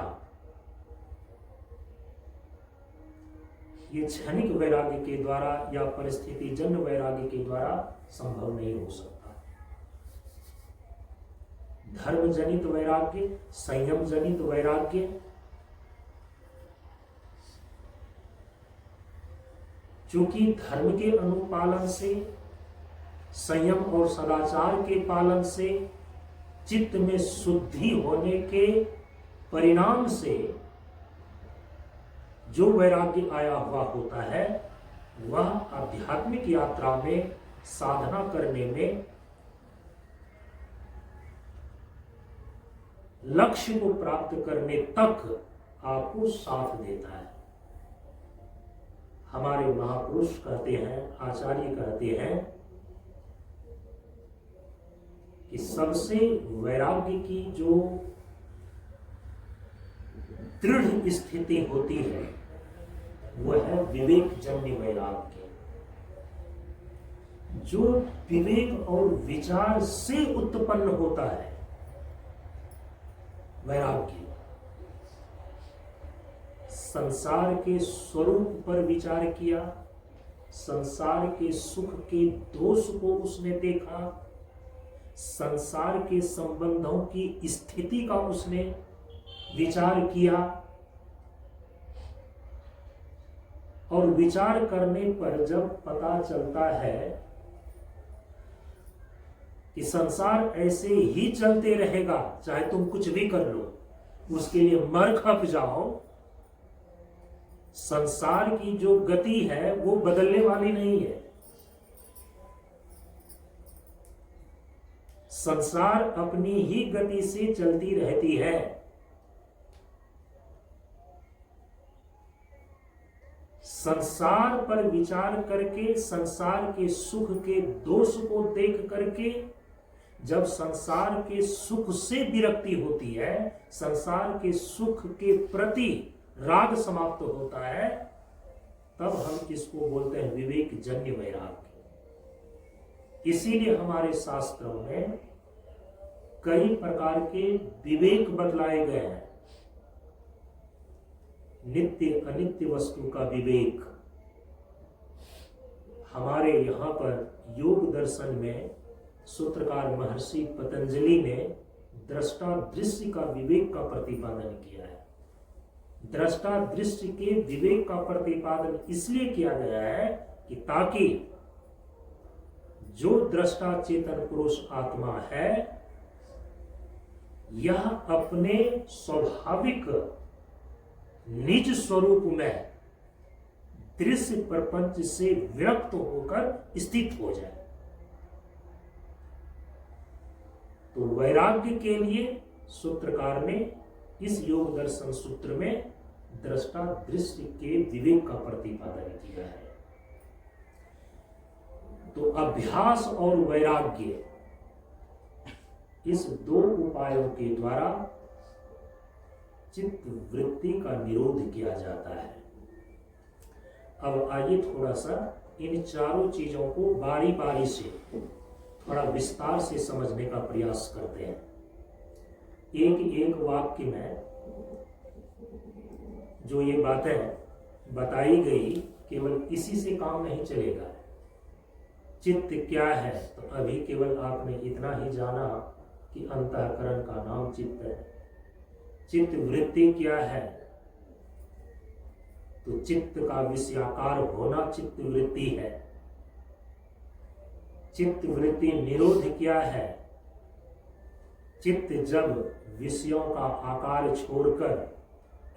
Speaker 1: ये क्षणिक वैराग्य के द्वारा या परिस्थिति जन्य वैराग्य के द्वारा संभव नहीं हो सकता। धर्म जनित वैराग्य, संयम जनित वैराग्य, चूंकि धर्म के अनुपालन से, संयम और सदाचार के पालन से, चित्त में शुद्धि होने के परिणाम से जो वैराग्य आया हुआ होता है, वह आध्यात्मिक यात्रा में साधना करने में लक्ष्य को प्राप्त करने तक आपको साथ देता है। हमारे महापुरुष कहते हैं, आचार्य कहते हैं कि सबसे वैराग्य की जो दृढ़ स्थिति होती है, वह है विवेक जन्य वैराग्य, जो विवेक और विचार से उत्पन्न होता है। वैराग्य संसार के स्वरूप पर विचार किया, संसार के सुख के दोष को उसने देखा, संसार के संबंधों की स्थिति का उसने विचार किया, और विचार करने पर जब पता चलता है कि संसार ऐसे ही चलते रहेगा, चाहे तुम कुछ भी कर लो, उसके लिए मर खप जाओ, संसार की जो गति है वो बदलने वाली नहीं है। संसार अपनी ही गति से चलती रहती है। संसार पर विचार करके, संसार के सुख के दोष को देख करके, जब संसार के सुख से विरक्ति होती है, संसार के सुख के प्रति राग समाप्त होता है, तब हम इसको बोलते हैं विवेक जन्य वैराग्य। इसीलिए हमारे शास्त्रों में कई प्रकार के विवेक बतलाए गए हैं। नित्य अनित्य वस्तु का विवेक, हमारे यहाँ पर योग दर्शन में सूत्रकार महर्षि पतंजलि ने दृष्टा दृश्य का विवेक का प्रतिपादन किया है। दृष्टा दृश्य के विवेक का प्रतिपादन इसलिए किया गया है कि ताकि जो दृष्टा चेतन पुरुष आत्मा है, यह अपने स्वाभाविक निज स्वरूप में दृश्य प्रपंच से विरक्त होकर स्थित हो जाए। तो वैराग्य के लिए सूत्रकार ने इस योग दर्शन सूत्र में दृष्टा दृश्य के विवेक का प्रतिपादन किया है। तो अभ्यास और वैराग्य, इस दो उपायों के द्वारा चित्त वृत्ति का निरोध किया जाता है। अब आइए थोड़ा सा इन चारों चीजों को बारी बारी से थोड़ा विस्तार से समझने का प्रयास करते हैं। एक एक वाक्य में जो ये बातें बताई गई, केवल इसी से काम नहीं चलेगा। चित्त क्या है, तो अभी केवल आपने इतना ही जाना कि अंतःकरण का नाम चित्त है। चित्त वृत्ति क्या है, तो चित्त का विषयाकार होना चित्त वृत्ति है। चित्त वृत्ति निरोध क्या है, चित्त जब विषयों का आकार छोड़कर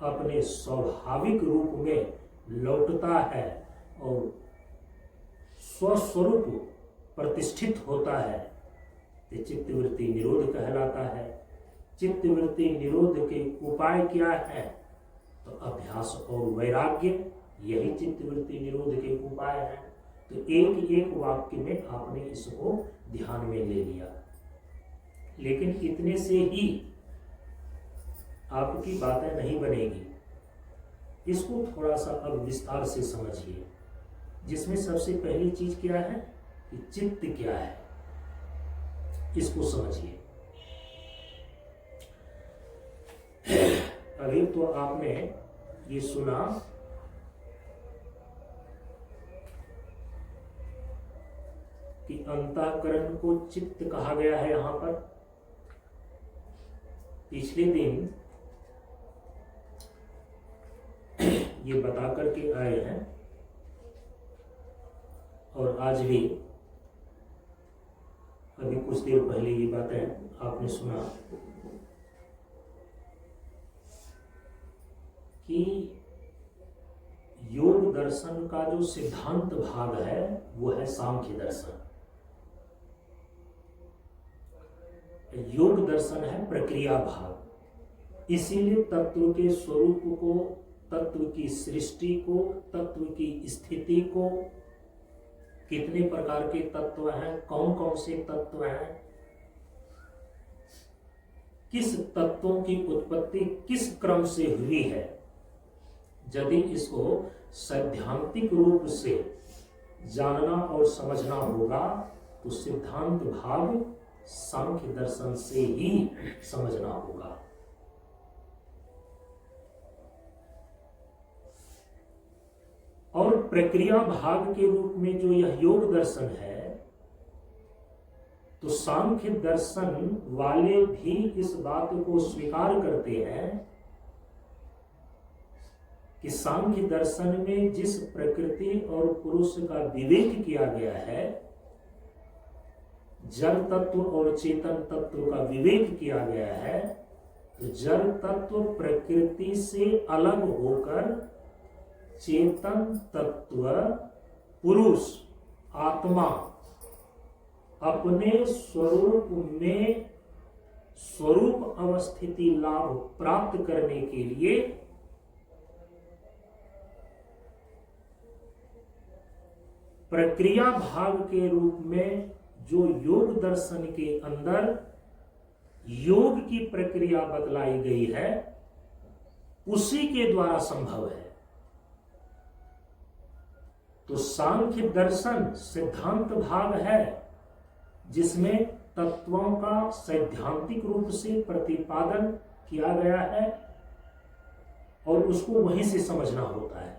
Speaker 1: अपने स्वाभाविक रूप में लौटता है और स्वस्वरूप प्रतिष्ठित होता है, तो चित्त वृत्ति निरोध कहलाता है। चित्त वृत्ति निरोध के उपाय क्या है, तो अभ्यास और वैराग्य, यही चित्त वृत्ति निरोध के उपाय हैं। तो एक एक वाक्य में आपने इसको ध्यान में ले लिया, लेकिन इतने से ही आपकी बातें नहीं बनेगी। इसको थोड़ा सा अब विस्तार से समझिए, जिसमें सबसे पहली चीज क्या है कि चित्त क्या है, इसको समझिए। अभी तो आपने ये सुना कि अंतःकरण को चित्त कहा गया है। यहां पर पिछले दिन ये बता करके आए हैं और आज भी अभी कुछ देर पहले ये बातें आपने सुना कि योग दर्शन का जो सिद्धांत भाग है वो है सांख्य दर्शन। योग दर्शन है प्रक्रिया भाग। इसीलिए तत्व के स्वरूप को, तत्व की सृष्टि को, तत्व की स्थिति को, कितने प्रकार के तत्व हैं, कौन कौन से तत्व हैं, किस तत्वों की उत्पत्ति किस क्रम से हुई है, यदि इसको सैद्धांतिक रूप से जानना और समझना होगा तो सिद्धांत भाग सांख्य दर्शन से ही समझना होगा। और प्रक्रिया भाग के रूप में जो यह योग दर्शन है, तो सांख्य दर्शन वाले भी इस बात को स्वीकार करते हैं कि सांख्य दर्शन में जिस प्रकृति और पुरुष का विवेक किया गया है, जड़ तत्व और चेतन तत्व का विवेक किया गया है, तो जड़ तत्व प्रकृति से अलग होकर चेतन तत्व पुरुष आत्मा अपने स्वरूप में स्वरूप अवस्थिति लाभ प्राप्त करने के लिए प्रक्रिया भाग के रूप में जो योग दर्शन के अंदर योग की प्रक्रिया बतलाई गई है, उसी के द्वारा संभव है। तो सांख्य दर्शन सिद्धांत भाग है, जिसमें तत्वों का सैद्धांतिक रूप से प्रतिपादन किया गया है और उसको वहीं से समझना होता है।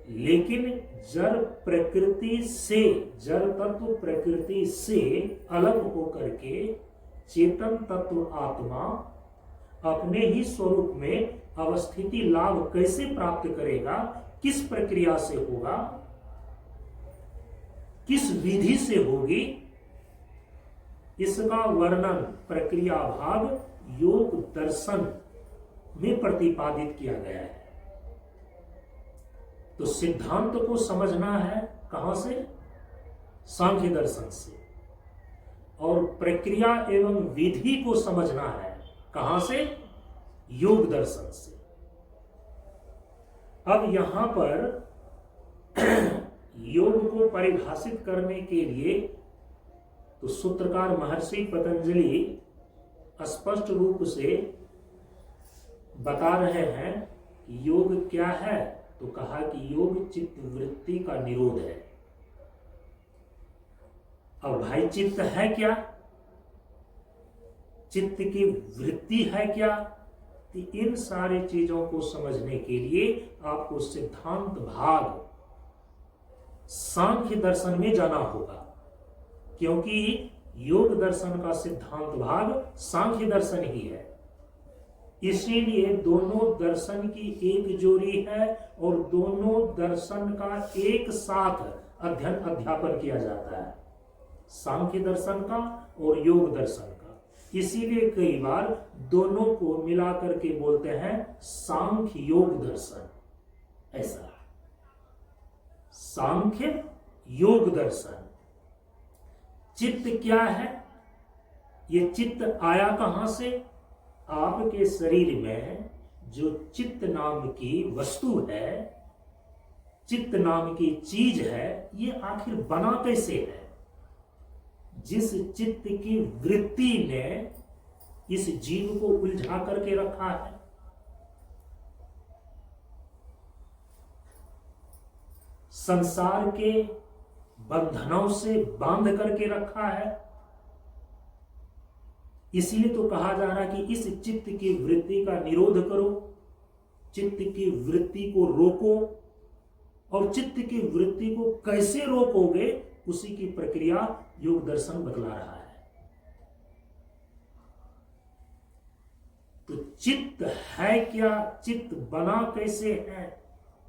Speaker 1: लेकिन जड़ प्रकृति से, जड़ तत्व प्रकृति से अलग होकर के चेतन तत्व आत्मा अपने ही स्वरूप में अवस्थिति लाभ कैसे प्राप्त करेगा, किस प्रक्रिया से होगा, किस विधि से होगी, इसका वर्णन प्रक्रिया भाग योग दर्शन में प्रतिपादित किया गया है। तो सिद्धांत को समझना है कहां से? सांख्य दर्शन से। और प्रक्रिया एवं विधि को समझना है कहां से? योग दर्शन से। अब यहां पर योग को परिभाषित करने के लिए तो सूत्रकार महर्षि पतंजलि स्पष्ट रूप से बता रहे हैं योग क्या है। तो कहा कि योग चित्त वृत्ति का निरोध है। अब भाई चित्त है क्या? चित्त की वृत्ति है क्या? तो इन सारे चीजों को समझने के लिए आपको सिद्धांत भाग सांख्य दर्शन में जाना होगा, क्योंकि योग दर्शन का सिद्धांत भाग सांख्य दर्शन ही है। इसीलिए दोनों दर्शन की एक जोड़ी है और दोनों दर्शन का एक साथ अध्ययन अध्यापन किया जाता है, सांख्य दर्शन का और योग दर्शन का। इसीलिए कई बार दोनों को मिला करके बोलते हैं सांख्य योग दर्शन। ऐसा सांख्य योग दर्शन। चित्त क्या है? ये चित्त आया कहां से? आपके शरीर में जो चित्त नाम की वस्तु है, चित्त नाम की चीज है, ये आखिर बना कैसे है? जिस चित्त की वृत्ति ने इस जीव को उलझा करके रखा है, संसार के बंधनों से बांध करके रखा है। इसीलिए तो कहा जा रहा है कि इस चित्त की वृत्ति का निरोध करो, चित्त की वृत्ति को रोको। और चित्त की वृत्ति को कैसे रोकोगे, उसी की प्रक्रिया योग दर्शन बतला रहा है। तो चित्त है क्या? चित्त बना कैसे है?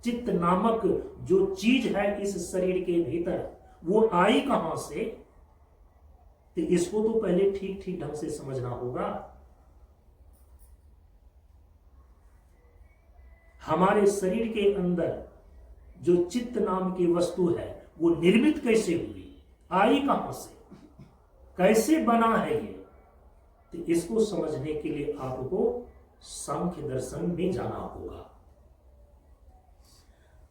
Speaker 1: चित्त नामक जो चीज है इस शरीर के भीतर, वो आई कहां से? तो इसको तो पहले ठीक ठीक ढंग से समझना होगा। हमारे शरीर के अंदर जो चित्त नाम की वस्तु है वो निर्मित कैसे हुई, आई कहां से, कैसे बना है ये? तो इसको समझने के लिए आपको सांख्य दर्शन में जाना होगा।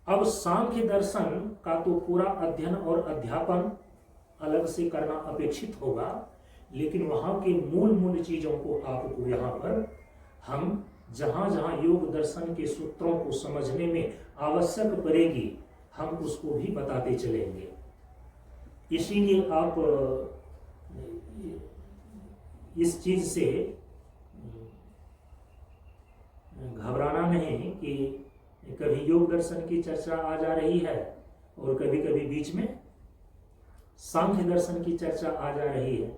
Speaker 1: अब सांख्य दर्शन का तो पूरा अध्ययन और अध्यापन अलग से करना अपेक्षित होगा, लेकिन वहां के मूल मूल चीजों को आपको यहां पर हम जहां जहां योग दर्शन के सूत्रों को समझने में आवश्यक पड़ेगी, हम उसको भी बताते चलेंगे। इसीलिए आप इस चीज से घबराना नहीं कि कभी योग दर्शन की चर्चा आ जा रही है और कभी कभी बीच में सांख्य दर्शन की चर्चा आ जा रही है।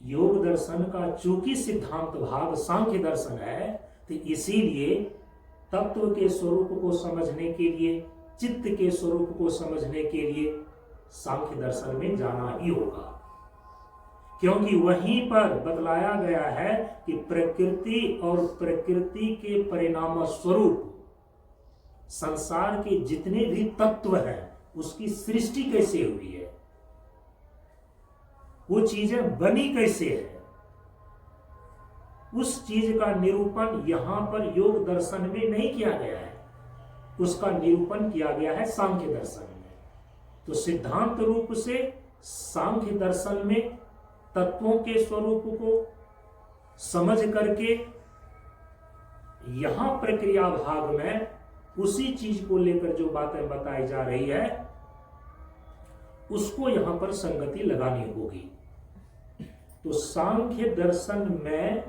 Speaker 1: योग दर्शन का चूंकि सिद्धांत भाग सांख्य दर्शन है, तो इसीलिए तत्व के स्वरूप को समझने के लिए, चित्त के स्वरूप को समझने के लिए सांख्य दर्शन में जाना ही होगा, क्योंकि वहीं पर बतलाया गया है कि प्रकृति और प्रकृति के परिणाम स्वरूप संसार के जितने भी तत्व हैं उसकी सृष्टि कैसे हुई है, वो चीजें बनी कैसे है, उस चीज का निरूपण यहां पर योग दर्शन में नहीं किया गया है, उसका निरूपण किया गया है सांख्य दर्शन में। तो सिद्धांत रूप से सांख्य दर्शन में तत्वों के स्वरूप को समझ करके यहां प्रक्रिया भाग में उसी चीज को लेकर जो बातें बताई जा रही है उसको यहां पर संगति लगानी होगी। तो सांख्य दर्शन में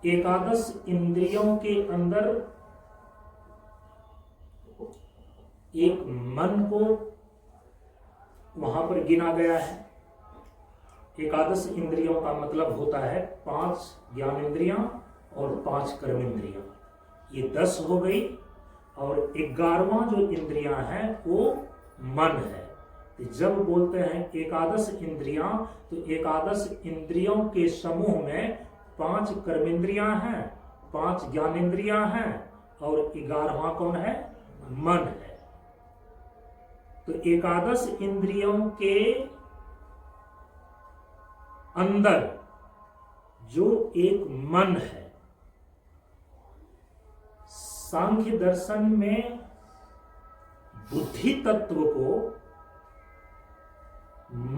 Speaker 1: एकादश इंद्रियों के अंदर एक मन को वहां पर गिना गया है। एकादश इंद्रियों का मतलब होता है 5 ज्ञानेंद्रियां और 5 कर्मेंद्रियां, ये 10 हो गई। और 11वां जो इंद्रियां हैं वो मन है। तो जब बोलते हैं एकादश इंद्रियां, तो एकादश इंद्रियों के समूह में 5 कर्मेंद्रियां हैं, 5 ज्ञानेंद्रियां हैं और 11वां कौन है? मन है। तो एकादश इंद्रियों के अंदर जो एक मन है, सांख्य दर्शन में बुद्धि तत्व को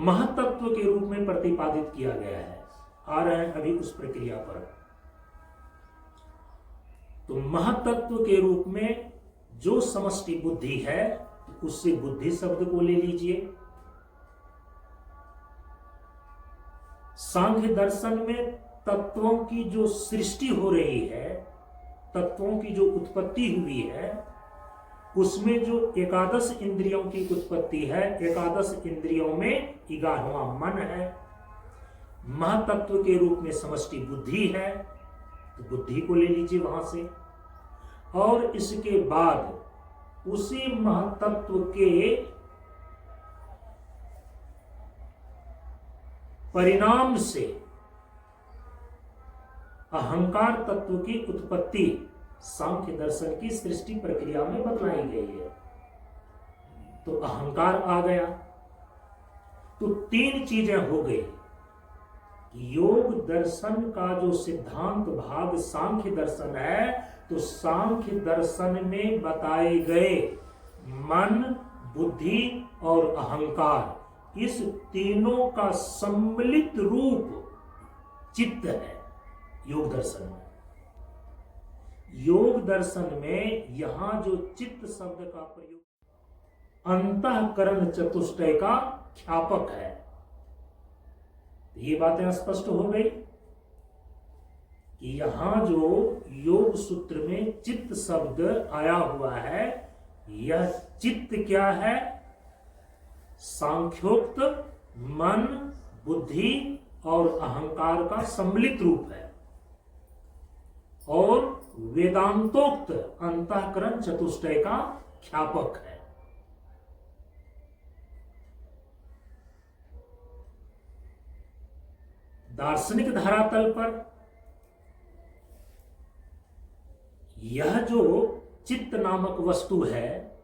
Speaker 1: महतत्व के रूप में प्रतिपादित किया गया है। आ रहे हैं अभी उस प्रक्रिया पर। तो महतत्व के रूप में जो समष्टि बुद्धि है, उससे बुद्धि शब्द को ले लीजिए। सांख्य दर्शन में तत्वों की जो सृष्टि हो रही है, तत्वों की जो उत्पत्ति हुई है, उसमें जो एकादश इंद्रियों की उत्पत्ति है, एकादश इंद्रियों में 11वां मन है, महतत्व के रूप में समष्टि बुद्धि है, तो बुद्धि को ले लीजिए वहां से। और इसके बाद उसी महतत्व के परिणाम से अहंकार तत्व की उत्पत्ति सांख्य दर्शन की सृष्टि प्रक्रिया में बतलाई गई है। तो अहंकार आ गया। तो 3 चीजें हो गई। योग दर्शन का जो सिद्धांत भाग सांख्य दर्शन है, तो सांख्य दर्शन में बताए गए मन, बुद्धि और अहंकार, इस तीनों का सम्मिलित रूप चित्त है योग दर्शन में। योग दर्शन में यहां जो चित्त शब्द का प्रयोग अंतःकरण चतुष्टय का ख्यापक है। ये बातें स्पष्ट हो गई कि यहां जो योग सूत्र में चित्त शब्द आया हुआ है, यह चित्त क्या है? सांख्योक्त मन, बुद्धि और अहंकार का सम्मिलित रूप है, और वेदांतोक्त अंतःकरण चतुष्टय का ख्यापक है। दार्शनिक धरातल पर यह जो चित्त नामक वस्तु है,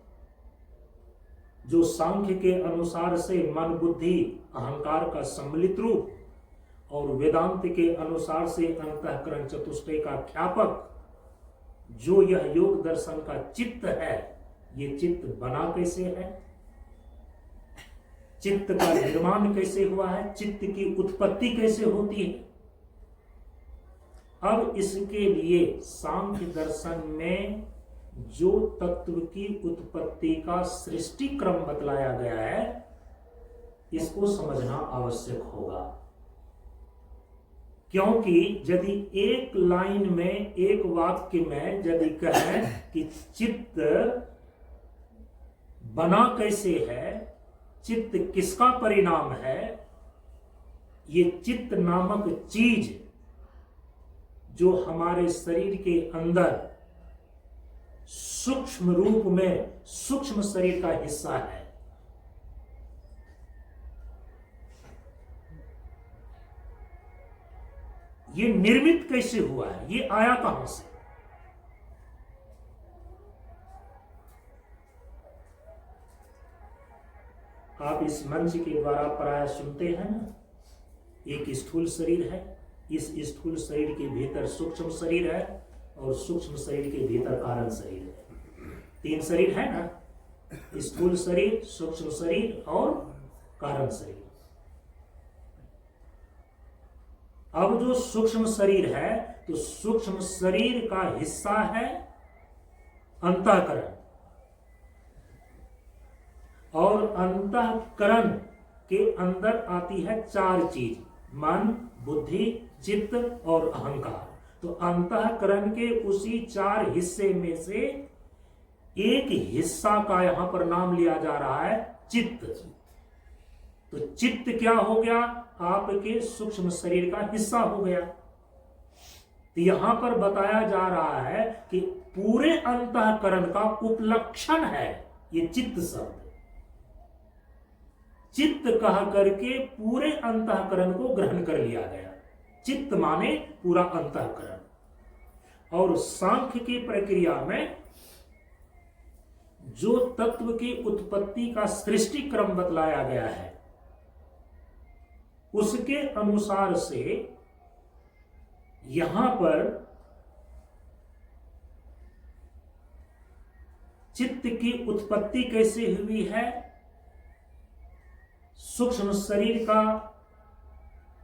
Speaker 1: जो सांख्य के अनुसार से मन, बुद्धि, अहंकार का सम्मिलित रूप, और वेदांत के अनुसार से अंतःकरण चतुष्टय का ख्यापक, जो यह योग दर्शन का चित्त है, ये चित्त बना कैसे है? चित्त का निर्माण कैसे हुआ है? चित्त की उत्पत्ति कैसे होती है? अब इसके लिए सांख्य दर्शन में जो तत्व की उत्पत्ति का सृष्टि क्रम बतलाया गया है, इसको समझना आवश्यक होगा। क्योंकि यदि एक लाइन में, एक वाक्य में यदि कहें कि चित्त बना कैसे है, चित्त किसका परिणाम है, ये चित्त नामक चीज जो हमारे शरीर के अंदर सूक्ष्म रूप में सूक्ष्म शरीर का हिस्सा है, ये निर्मित कैसे हुआ है? ये आया कहां से? आप इस मंच के द्वारा प्राय सुनते हैं ना, एक स्थूल शरीर है, इस स्थूल शरीर के भीतर सूक्ष्म शरीर है, और सूक्ष्म शरीर के भीतर कारण शरीर है। 3 शरीर है ना, स्थूल शरीर, सूक्ष्म शरीर और कारण शरीर। अब जो सूक्ष्म शरीर है, तो सूक्ष्म शरीर का हिस्सा है अंतःकरण, और अंतःकरण के अंदर आती है 4 चीज, मन, बुद्धि, चित्त और अहंकार। तो अंतःकरण के उसी 4 हिस्से में से एक हिस्सा का यहां पर नाम लिया जा रहा है चित्त। तो चित्त क्या हो गया? आपके सूक्ष्म शरीर का हिस्सा हो गया। तो यहां पर बताया जा रहा है कि पूरे अंतःकरण का उपलक्षण है ये चित्त शब्द। चित्त कह करके पूरे अंतःकरण को ग्रहण कर लिया गया। चित्त माने पूरा अंतःकरण। और सांख्य की प्रक्रिया में जो तत्व की उत्पत्ति का सृष्टि क्रम बतलाया गया है उसके अनुसार से यहां पर चित्त की उत्पत्ति कैसे हुई है, सूक्ष्म शरीर का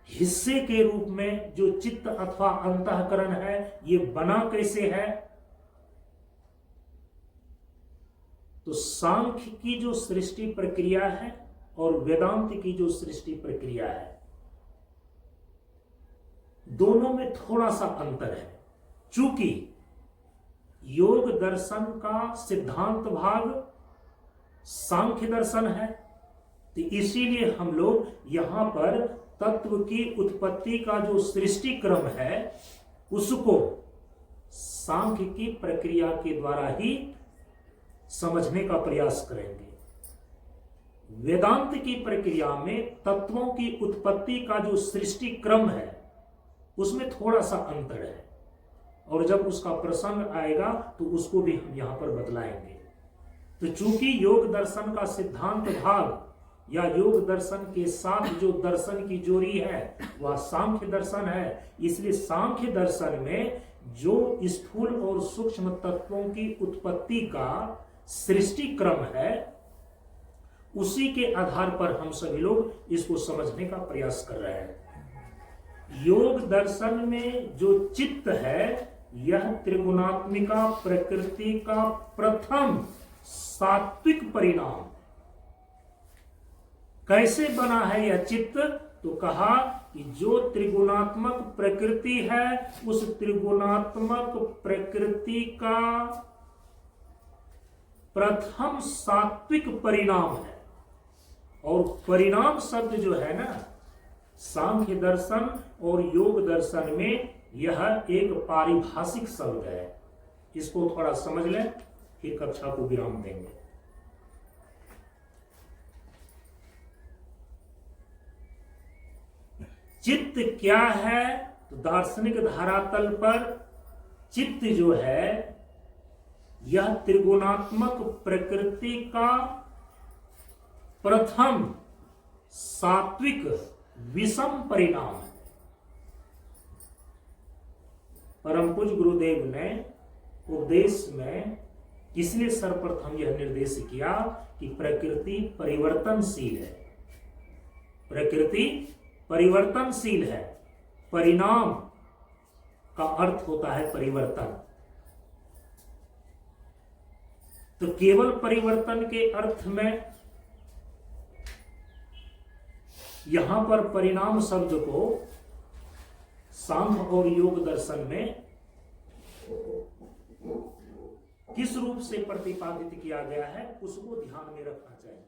Speaker 1: हिस्से के रूप में जो चित्त अथवा अंतःकरण है ये बना कैसे है। तो सांख्य की जो सृष्टि प्रक्रिया है और वेदांत की जो सृष्टि प्रक्रिया है दोनों में थोड़ा सा अंतर है। चूंकि योग दर्शन का सिद्धांत भाग सांख्य दर्शन है तो इसीलिए हम लोग यहां पर तत्व की उत्पत्ति का जो सृष्टि क्रम है उसको सांख्य की प्रक्रिया के द्वारा ही समझने का प्रयास करेंगे। वेदांत की प्रक्रिया में तत्वों की उत्पत्ति का जो सृष्टि क्रम है उसमें थोड़ा सा अंतर है और जब उसका प्रसंग आएगा तो उसको भी हम यहां पर बतलाएंगे। तो चूंकि योग दर्शन का सिद्धांत भाग या योग दर्शन के साथ जो दर्शन की जोड़ी है वह सांख्य दर्शन है, इसलिए सांख्य दर्शन में जो स्थूल और सूक्ष्म तत्वों की उत्पत्ति का सृष्टि क्रम है उसी के आधार पर हम सभी लोग इसको समझने का प्रयास कर रहे हैं। योग दर्शन में जो चित्त है यह त्रिगुणात्मिका प्रकृति का प्रथम सात्विक परिणाम। कैसे बना है यह चित्त, तो कहा कि जो त्रिगुणात्मक प्रकृति है उस त्रिगुणात्मक प्रकृति का प्रथम सात्विक परिणाम है। और परिणाम शब्द जो है ना सांख्य दर्शन और योग दर्शन में यह एक पारिभाषिक शब्द है। इसको थोड़ा समझ लें फिर कक्षा को विराम देंगे। चित्त क्या है, तो दार्शनिक धरातल पर चित्त जो है यह त्रिगुणात्मक प्रकृति का प्रथम सात्विक विषम परिणाम है। परम पूज्य गुरुदेव ने उपदेश में इसलिए सर्वप्रथम यह निर्देश किया कि प्रकृति परिवर्तनशील है। प्रकृति परिवर्तनशील है। परिणाम का अर्थ होता है परिवर्तन। तो केवल परिवर्तन के अर्थ में यहां पर परिणाम शब्द को सांख्य और योग दर्शन में किस रूप से प्रतिपादित किया गया है उसको ध्यान में रखना चाहिए।